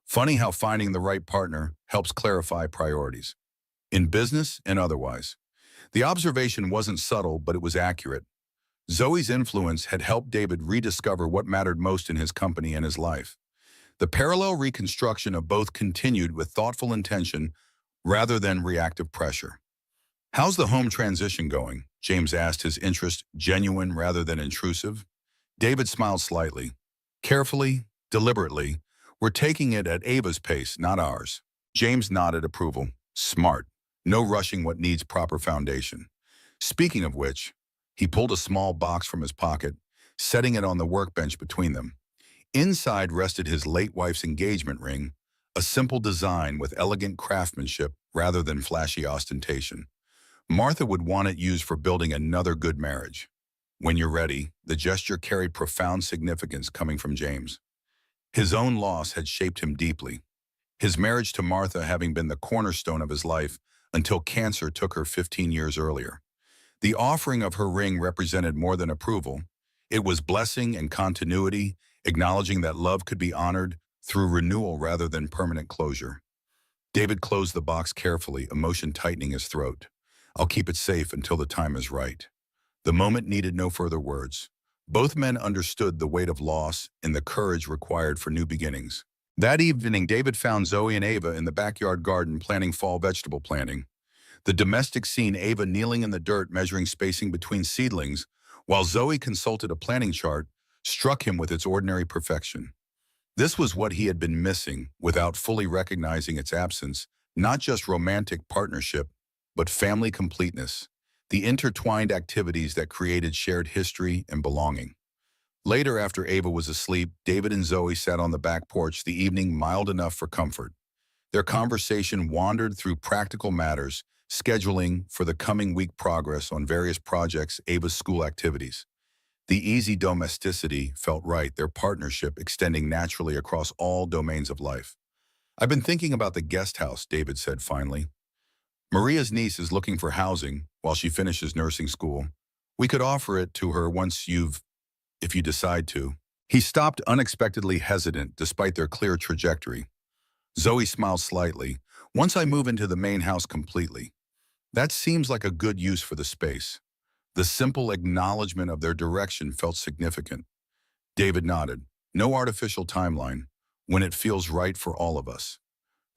Funny how finding the right partner helps clarify priorities, in business and otherwise. The observation wasn't subtle, but it was accurate. Zoe's influence had helped David rediscover what mattered most in his company and his life. The parallel reconstruction of both continued with thoughtful intention rather than reactive pressure. "How's the home transition going?" James asked, his interest genuine rather than intrusive. David smiled slightly. "Carefully, deliberately, we're taking it at Ava's pace, not ours." James nodded approval. "Smart. No rushing what needs proper foundation." Speaking of which, he pulled a small box from his pocket, setting it on the workbench between them. Inside rested his late wife's engagement ring, a simple design with elegant craftsmanship rather than flashy ostentation. Martha would want it used for building another good marriage. "When you're ready," the gesture carried profound significance coming from James. His own loss had shaped him deeply, his marriage to Martha having been the cornerstone of his life until cancer took her 15 years earlier. The offering of her ring represented more than approval. It was blessing and continuity, acknowledging that love could be honored through renewal rather than permanent closure. David closed the box carefully, emotion tightening his throat. "I'll keep it safe until the time is right." The moment needed no further words. Both men understood the weight of loss and the courage required for new beginnings. That evening, David found Zoe and Ava in the backyard garden planning fall vegetable planting. The domestic scene, Ava kneeling in the dirt measuring spacing between seedlings, while Zoe consulted a planting chart, struck him with its ordinary perfection. This was what he had been missing without fully recognizing its absence, not just romantic partnership, but family completeness, the intertwined activities that created shared history and belonging. Later, after Ava was asleep, David and Zoe sat on the back porch, the evening mild enough for comfort. Their conversation wandered through practical matters, scheduling for the coming week progress on various projects, Ava's school activities. The easy domesticity felt right, their partnership extending naturally across all domains of life. I've been thinking about the guest house, David said finally. Maria's niece is looking for housing while she finishes nursing school. We could offer it to her if you decide to. He stopped, unexpectedly hesitant despite their clear trajectory. Zoe smiled slightly. Once I move into the main house completely. That seems like a good use for the space. The simple acknowledgement of their direction felt significant. David nodded. No artificial timeline. When it feels right for all of us.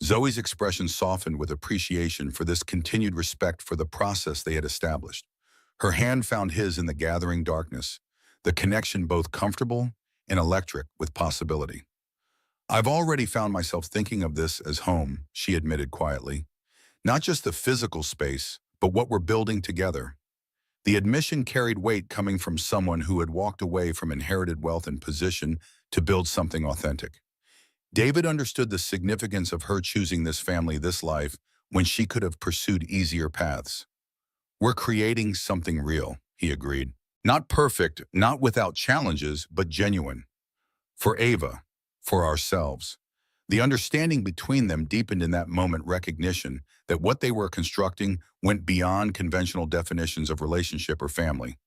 Zoe's expression softened with appreciation for this continued respect for the process they had established. Her hand found his in the gathering darkness, the connection both comfortable and electric with possibility. I've already found myself thinking of this as home, she admitted quietly. Not just the physical space, but what we're building together. The admission carried weight coming from someone who had walked away from inherited wealth and position to build something authentic. David understood the significance of her choosing this family, this life, when she could have pursued easier paths. We're creating something real, he agreed. Not perfect, not without challenges, but genuine. For Ava, for ourselves. The understanding between them deepened in that moment, recognition that what they were constructing went beyond conventional definitions of relationship or family.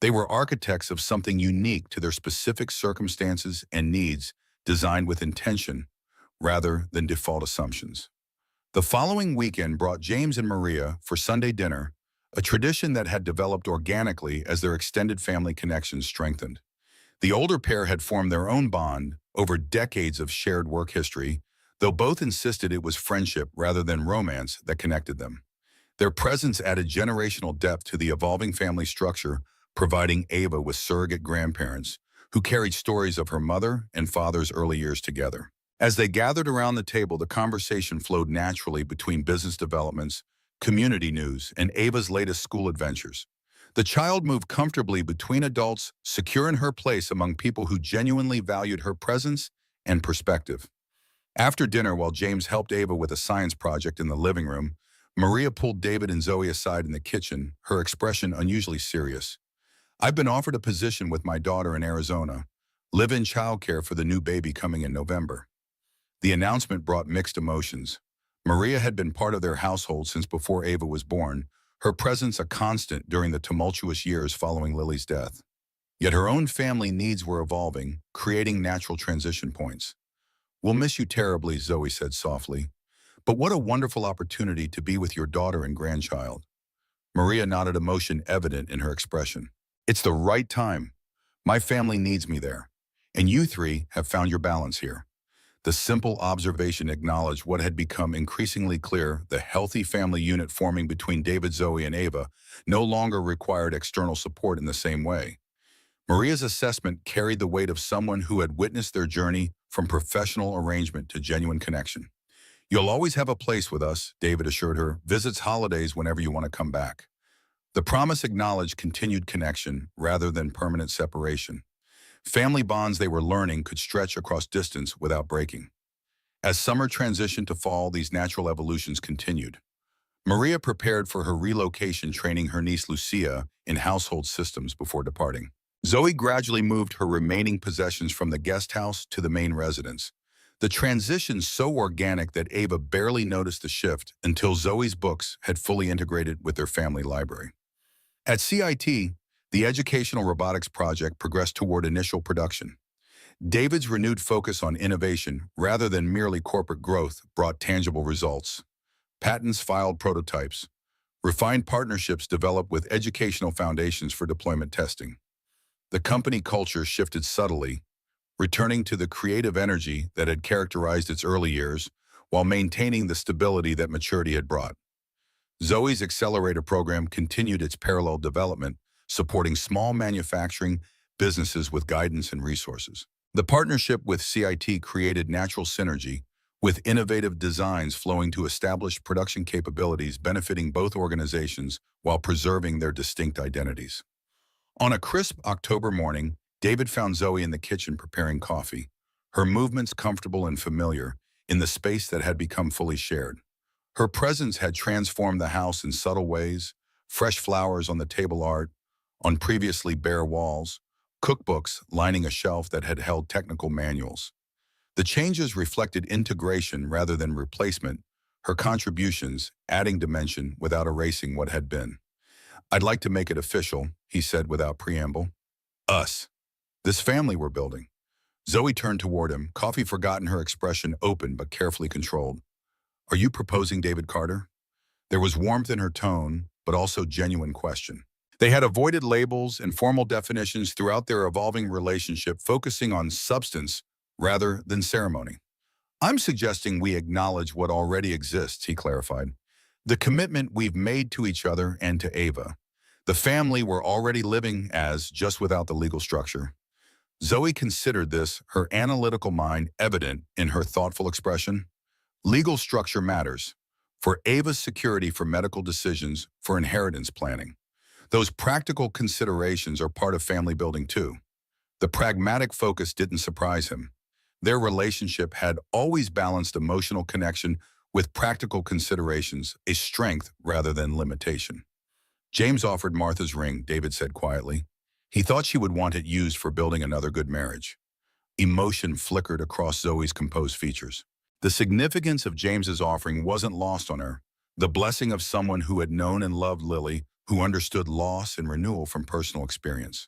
They were architects of something unique to their specific circumstances and needs, designed with intention rather than default assumptions. The following weekend brought James and Maria for Sunday dinner, a tradition that had developed organically as their extended family connections strengthened. The older pair had formed their own bond over decades of shared work history, though both insisted it was friendship rather than romance that connected them. Their presence added generational depth to the evolving family structure, providing Ava with surrogate grandparents who carried stories of her mother and father's early years together. As they gathered around the table, the conversation flowed naturally between business developments, community news, and Ava's latest school adventures. The child moved comfortably between adults, secure in her place among people who genuinely valued her presence and perspective. After dinner, while James helped Ava with a science project in the living room, Maria pulled David and Zoe aside in the kitchen, her expression unusually serious. I've been offered a position with my daughter in Arizona, live-in childcare for the new baby coming in November. The announcement brought mixed emotions. Maria had been part of their household since before Ava was born, her presence a constant during the tumultuous years following Lily's death. Yet her own family needs were evolving, creating natural transition points. We'll miss you terribly, Zoe said softly. But what a wonderful opportunity to be with your daughter and grandchild. Maria nodded, emotion evident in her expression. It's the right time. My family needs me there. And you three have found your balance here. The simple observation acknowledged what had become increasingly clear: the healthy family unit forming between David, Zoe, and Ava no longer required external support in the same way. Maria's assessment carried the weight of someone who had witnessed their journey from professional arrangement to genuine connection. You'll always have a place with us, David assured her. Visits, holidays, whenever you want to come back. The promise acknowledged continued connection rather than permanent separation. Family bonds they were learning could stretch across distance without breaking. As summer transitioned to fall, these natural evolutions continued. Maria prepared for her relocation, training her niece Lucia in household systems before departing. Zoe gradually moved her remaining possessions from the guest house to the main residence. The transition so organic that Ava barely noticed the shift until Zoe's books had fully integrated with their family library. At CIT, the Educational Robotics Project progressed toward initial production. David's renewed focus on innovation rather than merely corporate growth brought tangible results. Patents filed, prototypes, refined partnerships developed with educational foundations for deployment testing. The company culture shifted subtly, returning to the creative energy that had characterized its early years while maintaining the stability that maturity had brought. Zoe's Accelerator program continued its parallel development, supporting small manufacturing businesses with guidance and resources. The partnership with CIT created natural synergy, with innovative designs flowing to established production capabilities benefiting both organizations while preserving their distinct identities. On a crisp October morning, David found Zoe in the kitchen preparing coffee, her movements comfortable and familiar in the space that had become fully shared. Her presence had transformed the house in subtle ways: fresh flowers on the table art, on previously bare walls, cookbooks lining a shelf that had held technical manuals. The changes reflected integration rather than replacement, her contributions adding dimension without erasing what had been. "I'd like to make it official," he said without preamble. "Us. This family we're building." Zoe turned toward him, coffee forgotten, her expression open but carefully controlled. "Are you proposing David Carter?" There was warmth in her tone, but also genuine question. They had avoided labels and formal definitions throughout their evolving relationship, focusing on substance rather than ceremony. "I'm suggesting we acknowledge what already exists," he clarified. "The commitment we've made to each other and to Ava. The family we're already living as, just without the legal structure." Zoe considered this, her analytical mind evident in her thoughtful expression. "Legal structure matters. For Ava's security, for medical decisions, for inheritance planning. Those practical considerations are part of family building too." The pragmatic focus didn't surprise him. Their relationship had always balanced emotional connection with practical considerations, a strength rather than limitation. "James offered Martha's ring," David said quietly. "He thought she would want it used for building another good marriage." Emotion flickered across Zoe's composed features. The significance of James's offering wasn't lost on her. The blessing of someone who had known and loved Lily, who understood loss and renewal from personal experience.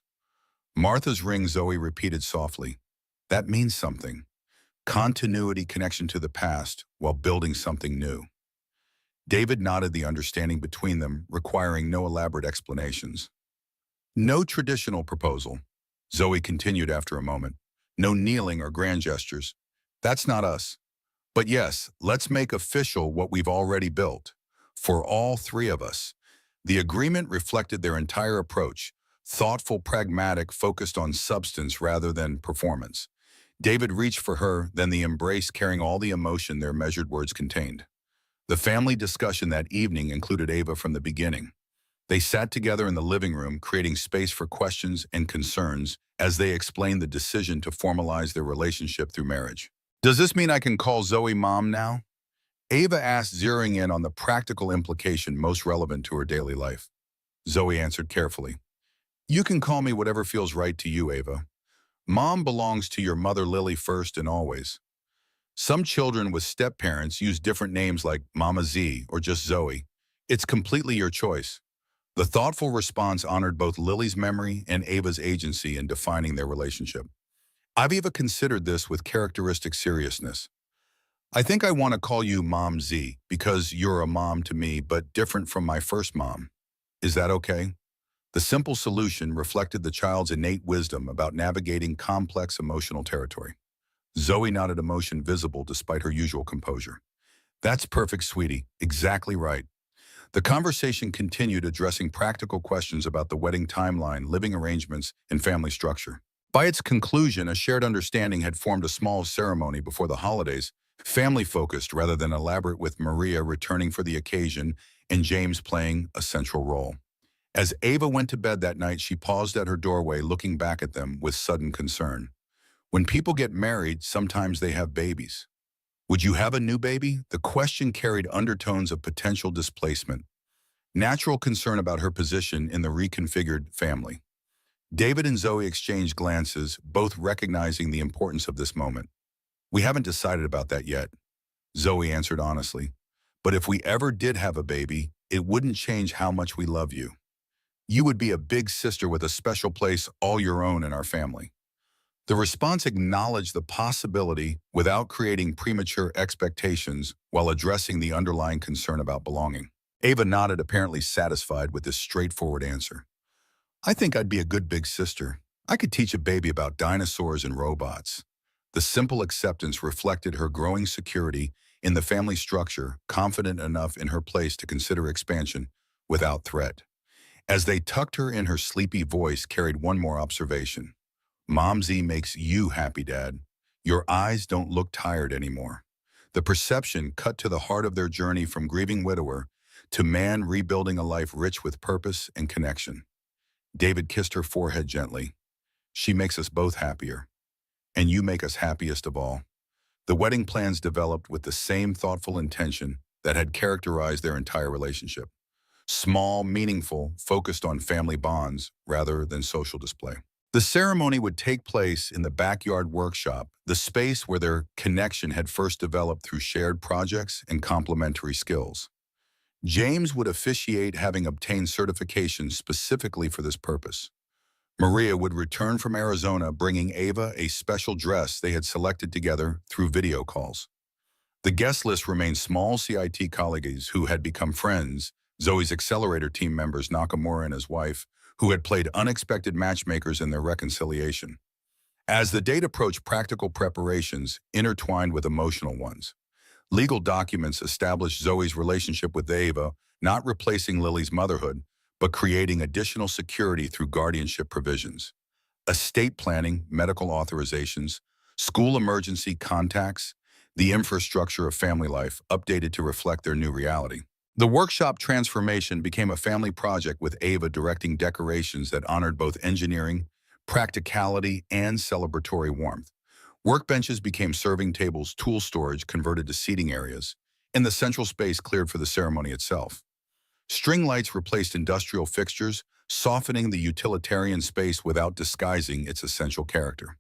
"Martha's ring," Zoe repeated softly. "That means something. Continuity, connection to the past, while building something new." David nodded, the understanding between them requiring no elaborate explanations. "No traditional proposal," Zoe continued after a moment. "No kneeling or grand gestures. That's not us. But yes, let's make official what we've already built. For all three of us." The agreement reflected their entire approach: thoughtful, pragmatic, focused on substance rather than performance. David reached for her, then the embrace carrying all the emotion their measured words contained. The family discussion that evening included Ava from the beginning. They sat together in the living room, creating space for questions and concerns as they explained the decision to formalize their relationship through marriage. "Does this mean I can call Zoe Mom now?" Ava asked, zeroing in on the practical implication most relevant to her daily life. Zoe answered carefully. "You can call me whatever feels right to you, Ava. Mom belongs to your mother Lily first and always. Some children with step-parents use different names like Mama Z or just Zoe. It's completely your choice." The thoughtful response honored both Lily's memory and Ava's agency in defining their relationship. "I've even considered this with characteristic seriousness. I think I want to call you Mom Z because you're a mom to me, but different from my first mom. Is that okay?" The simple solution reflected the child's innate wisdom about navigating complex emotional territory. Zoe nodded, emotion visible despite her usual composure. "That's perfect, sweetie. Exactly right." The conversation continued, addressing practical questions about the wedding timeline, living arrangements, and family structure. By its conclusion, a shared understanding had formed: a small ceremony before the holidays, family-focused rather than elaborate, with Maria returning for the occasion and James playing a central role. As Ava went to bed that night, she paused at her doorway, looking back at them with sudden concern. When people get married, sometimes they have babies. Would you have a new baby? The question carried undertones of potential displacement, natural concern about her position in the reconfigured family. David and Zoe exchanged glances, both recognizing the importance of this moment. "We haven't decided about that yet," Zoe answered honestly. "But if we ever did have a baby, it wouldn't change how much we love you. You would be a big sister with a special place all your own in our family." The response acknowledged the possibility without creating premature expectations while addressing the underlying concern about belonging. Ava nodded, apparently satisfied with this straightforward answer. "I think I'd be a good big sister. I could teach a baby about dinosaurs and robots." The simple acceptance reflected her growing security in the family structure, confident enough in her place to consider expansion without threat. As they tucked her in, her sleepy voice carried one more observation. "Mom Z makes you happy, Dad. Your eyes don't look tired anymore." The perception cut to the heart of their journey from grieving widower to man rebuilding a life rich with purpose and connection. David kissed her forehead gently. "She makes us both happier. And you make us happiest of all." The wedding plans developed with the same thoughtful intention that had characterized their entire relationship. Small, meaningful, focused on family bonds rather than social display. The ceremony would take place in the backyard workshop, the space where their connection had first developed through shared projects and complementary skills. James would officiate, having obtained certification specifically for this purpose. Maria would return from Arizona bringing Ava a special dress they had selected together through video calls. The guest list remained small CIT colleagues who had become friends, Zoe's Accelerator team members Nakamura and his wife, who had played unexpected matchmakers in their reconciliation. As the date approached, practical preparations intertwined with emotional ones. Legal documents established Zoe's relationship with Ava, not replacing Lily's motherhood, but creating additional security through guardianship provisions. Estate planning, medical authorizations, school emergency contacts, the infrastructure of family life updated to reflect their new reality. The workshop transformation became a family project with Ava directing decorations that honored both engineering, practicality, and celebratory warmth. Workbenches became serving tables, tool storage converted to seating areas, and the central space cleared for the ceremony itself. String lights replaced industrial fixtures, softening the utilitarian space without disguising its essential character.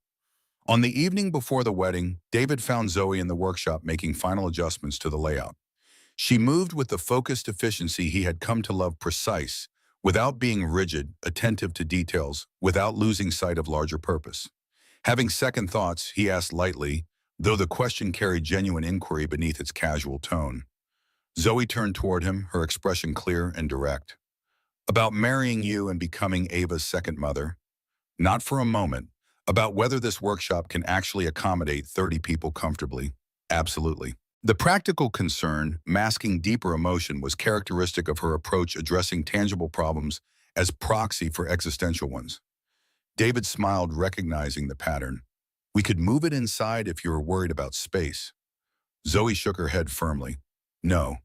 On the evening before the wedding, David found Zoe in the workshop making final adjustments to the layout. She moved with the focused efficiency he had come to love, precise, without being rigid, attentive to details, without losing sight of larger purpose. Having second thoughts, he asked lightly, though the question carried genuine inquiry beneath its casual tone. Zoe turned toward him, her expression clear and direct. About marrying you and becoming Ava's second mother. Not for a moment. About whether this workshop can actually accommodate 30 people comfortably. Absolutely. The practical concern, masking deeper emotion, was characteristic of her approach, addressing tangible problems as proxy for existential ones. David smiled, recognizing the pattern. We could move it inside if you were worried about space. Zoe shook her head firmly. No.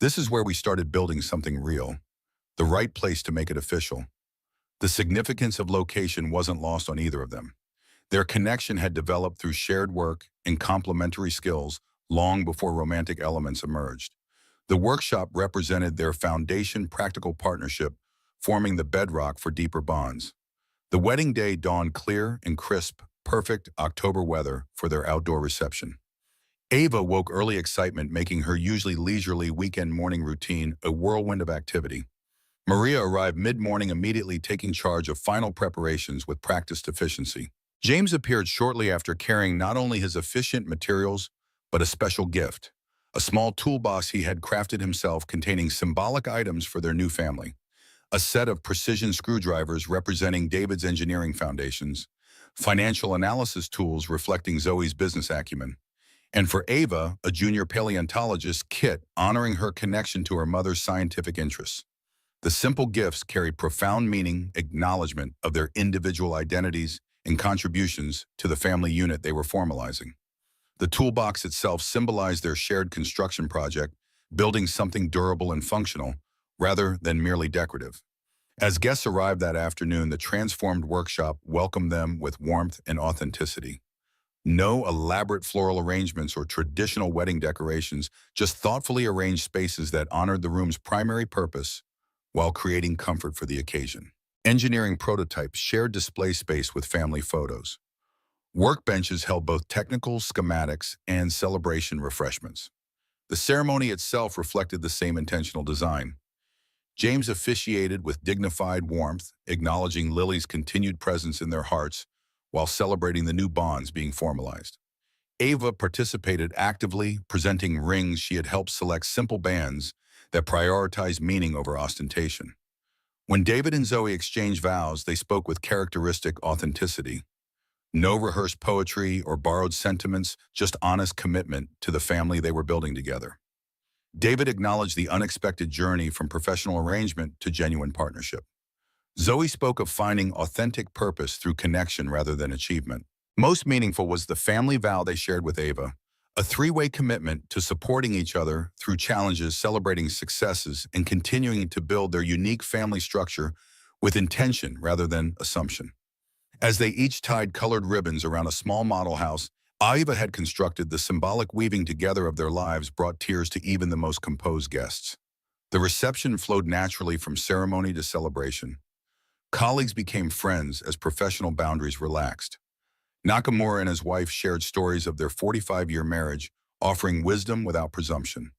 This is where we started building something real. The right place to make it official. The significance of location wasn't lost on either of them. Their connection had developed through shared work and complementary skills long before romantic elements emerged. The workshop represented their foundation, practical partnership, forming the bedrock for deeper bonds. The wedding day dawned clear and crisp, perfect October weather for their outdoor reception. Ava woke early, excitement making her usually leisurely weekend morning routine a whirlwind of activity. Maria arrived mid-morning, immediately taking charge of final preparations with practiced efficiency. James appeared shortly after, carrying not only his efficient materials, but a special gift, a small toolbox he had crafted himself containing symbolic items for their new family. A set of precision screwdrivers representing David's engineering foundations, financial analysis tools reflecting Zoe's business acumen, and for Ava, a junior paleontologist kit honoring her connection to her mother's scientific interests. The simple gifts carried profound meaning, acknowledgement of their individual identities and contributions to the family unit they were formalizing. The toolbox itself symbolized their shared construction project, building something durable and functional, rather than merely decorative. As guests arrived that afternoon, the transformed workshop welcomed them with warmth and authenticity. No elaborate floral arrangements or traditional wedding decorations, just thoughtfully arranged spaces that honored the room's primary purpose while creating comfort for the occasion. Engineering prototypes shared display space with family photos. Workbenches held both technical schematics and celebration refreshments. The ceremony itself reflected the same intentional design. James officiated with dignified warmth, acknowledging Lily's continued presence in their hearts while celebrating the new bonds being formalized. Ava participated actively, presenting rings she had helped select, simple bands that prioritized meaning over ostentation. When David and Zoe exchanged vows, they spoke with characteristic authenticity. No rehearsed poetry or borrowed sentiments, just honest commitment to the family they were building together. David acknowledged the unexpected journey from professional arrangement to genuine partnership. Zoe spoke of finding authentic purpose through connection rather than achievement. Most meaningful was the family vow they shared with Ava, a three-way commitment to supporting each other through challenges, celebrating successes, and continuing to build their unique family structure with intention rather than assumption. As they each tied colored ribbons around a small model house, Ava had constructed the symbolic weaving together of their lives brought tears to even the most composed guests. The reception flowed naturally from ceremony to celebration. Colleagues became friends as professional boundaries relaxed. Nakamura and his wife shared stories of their 45-year marriage, offering wisdom without presumption.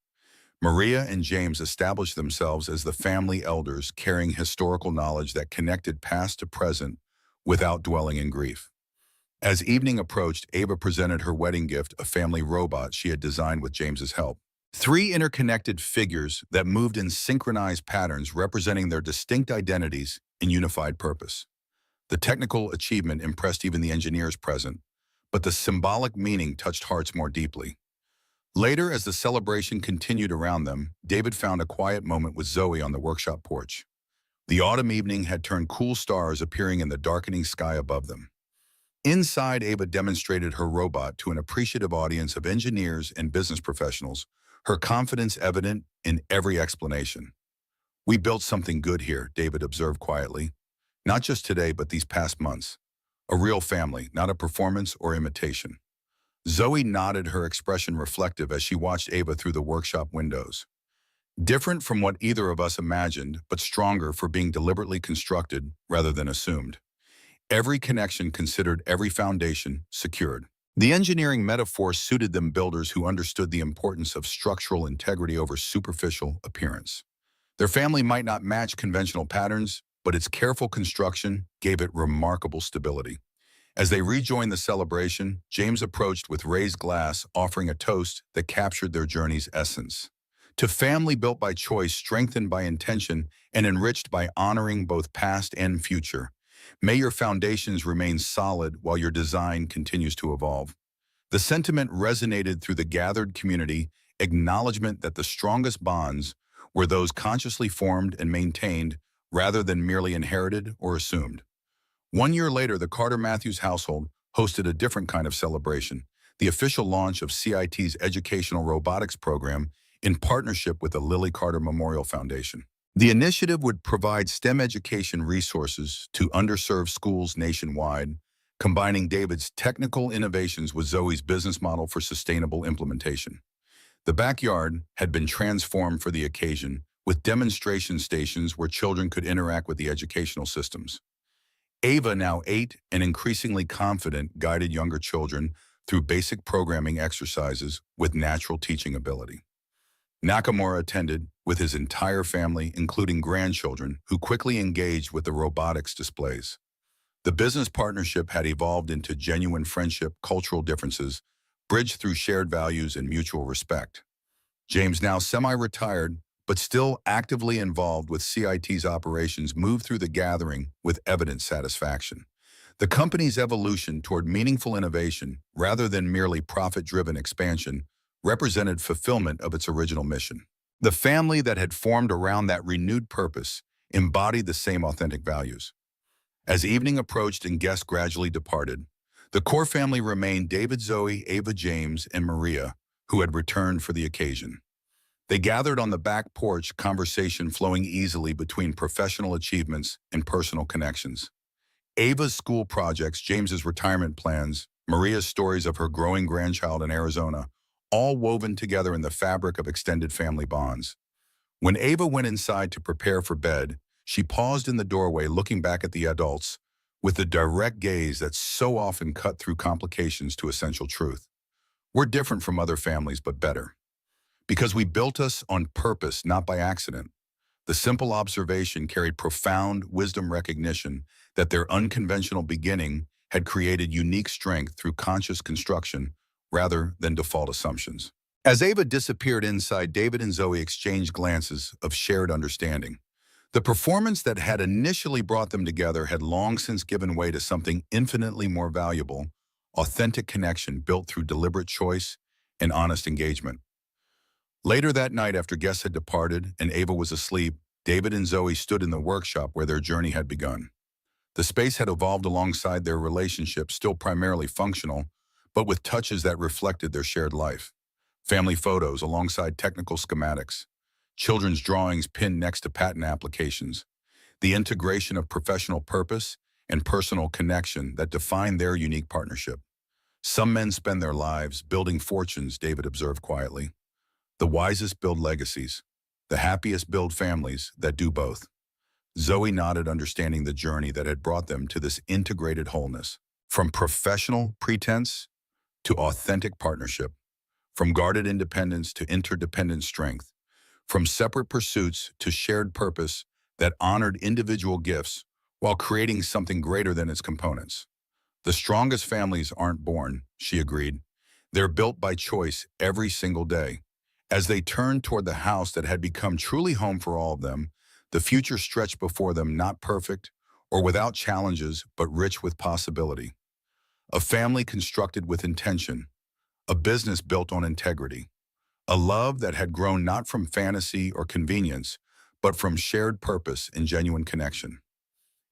Maria and James established themselves as the family elders, carrying historical knowledge that connected past to present without dwelling in grief. As evening approached, Ava presented her wedding gift, a family robot she had designed with James's help. Three interconnected figures that moved in synchronized patterns representing their distinct identities and unified purpose. The technical achievement impressed even the engineers present, but the symbolic meaning touched hearts more deeply. Later, as the celebration continued around them, David found a quiet moment with Zoe on the workshop porch. The autumn evening had turned cool stars appearing in the darkening sky above them. Inside, Ava demonstrated her robot to an appreciative audience of engineers and business professionals, her confidence evident in every explanation. "We built something good here," David observed quietly. "Not just today, but these past months. A real family, not a performance or imitation." Zoe nodded, her expression reflective as she watched Ava through the workshop windows. Different from what either of us imagined, but stronger for being deliberately constructed rather than assumed. Every connection considered, every foundation secured. The engineering metaphor suited them, builders who understood the importance of structural integrity over superficial appearance. Their family might not match conventional patterns, but its careful construction gave it remarkable stability. As they rejoined the celebration, James approached with raised glass, offering a toast that captured their journey's essence. To family built by choice, strengthened by intention, and enriched by honoring both past and future. May your foundations remain solid while your design continues to evolve. The sentiment resonated through the gathered community, acknowledgement that the strongest bonds were those consciously formed and maintained rather than merely inherited or assumed. 1 year later, the Carter Matthews household hosted a different kind of celebration, the official launch of CIT's educational robotics program in partnership with the Lily Carter Memorial Foundation. The initiative would provide STEM education resources to underserved schools nationwide, combining David's technical innovations with Zoe's business model for sustainable implementation. The backyard had been transformed for the occasion, with demonstration stations where children could interact with the educational systems. Ava, now 8 and increasingly confident, guided younger children through basic programming exercises with natural teaching ability. Nakamura attended with his entire family, including grandchildren, who quickly engaged with the robotics displays. The business partnership had evolved into genuine friendship, cultural differences, bridged through shared values and mutual respect. James, now semi-retired, but still actively involved with CIT's operations, moved through the gathering with evident satisfaction. The company's evolution toward meaningful innovation, rather than merely profit-driven expansion, represented fulfillment of its original mission. The family that had formed around that renewed purpose embodied the same authentic values. As evening approached and guests gradually departed, the core family remained: David, Zoe, Ava, James, and Maria, who had returned for the occasion. They gathered on the back porch, conversation flowing easily between professional achievements and personal connections. Ava's school projects, James's retirement plans, Maria's stories of her growing grandchild in Arizona, all woven together in the fabric of extended family bonds. When Ava went inside to prepare for bed, she paused in the doorway, looking back at the adults with the direct gaze that so often cut through complications to essential truth. "We're different from other families, but better. Because we built us on purpose, not by accident." The simple observation carried profound wisdom, recognition that their unconventional beginning had created unique strength through conscious construction rather than default assumptions. As Ava disappeared inside, David and Zoe exchanged glances of shared understanding. The performance that had initially brought them together had long since given way to something infinitely more valuable: authentic connection built through deliberate choice and honest engagement. Later that night, after guests had departed and Ava was asleep, David and Zoe stood in the workshop where their journey had begun. The space had evolved alongside their relationship, still primarily functional, but with touches that reflected their shared life. Family photos alongside technical schematics, children's drawings pinned next to patent applications, the integration of professional purpose and personal connection that defined their unique partnership. Some men spend their lives building fortunes, David observed quietly. The wisest build legacies. The happiest build families that do both. Zoe nodded, understanding the journey that had brought them to this integrated wholeness. From professional pretense to authentic partnership. From guarded independence to interdependent strength. From separate pursuits to shared purpose that honored individual gifts while creating something greater than its components. The strongest families aren't born, she agreed. They're built by choice every single day. As they turned toward the house that had become truly home for all of them, the future stretched before them, not perfect or without challenges, but rich with possibility. A family constructed with intention, a business built on integrity, a love that had grown not from fantasy or convenience, but from shared purpose and genuine connection.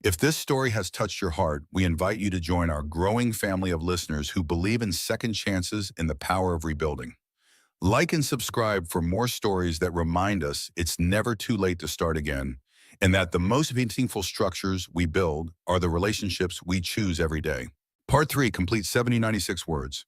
If this story has touched your heart, we invite you to join our growing family of listeners who believe in second chances and the power of rebuilding. Like and subscribe for more stories that remind us it's never too late to start again, and that the most meaningful structures we build are the relationships we choose every day. Part 3 completes 7096 words.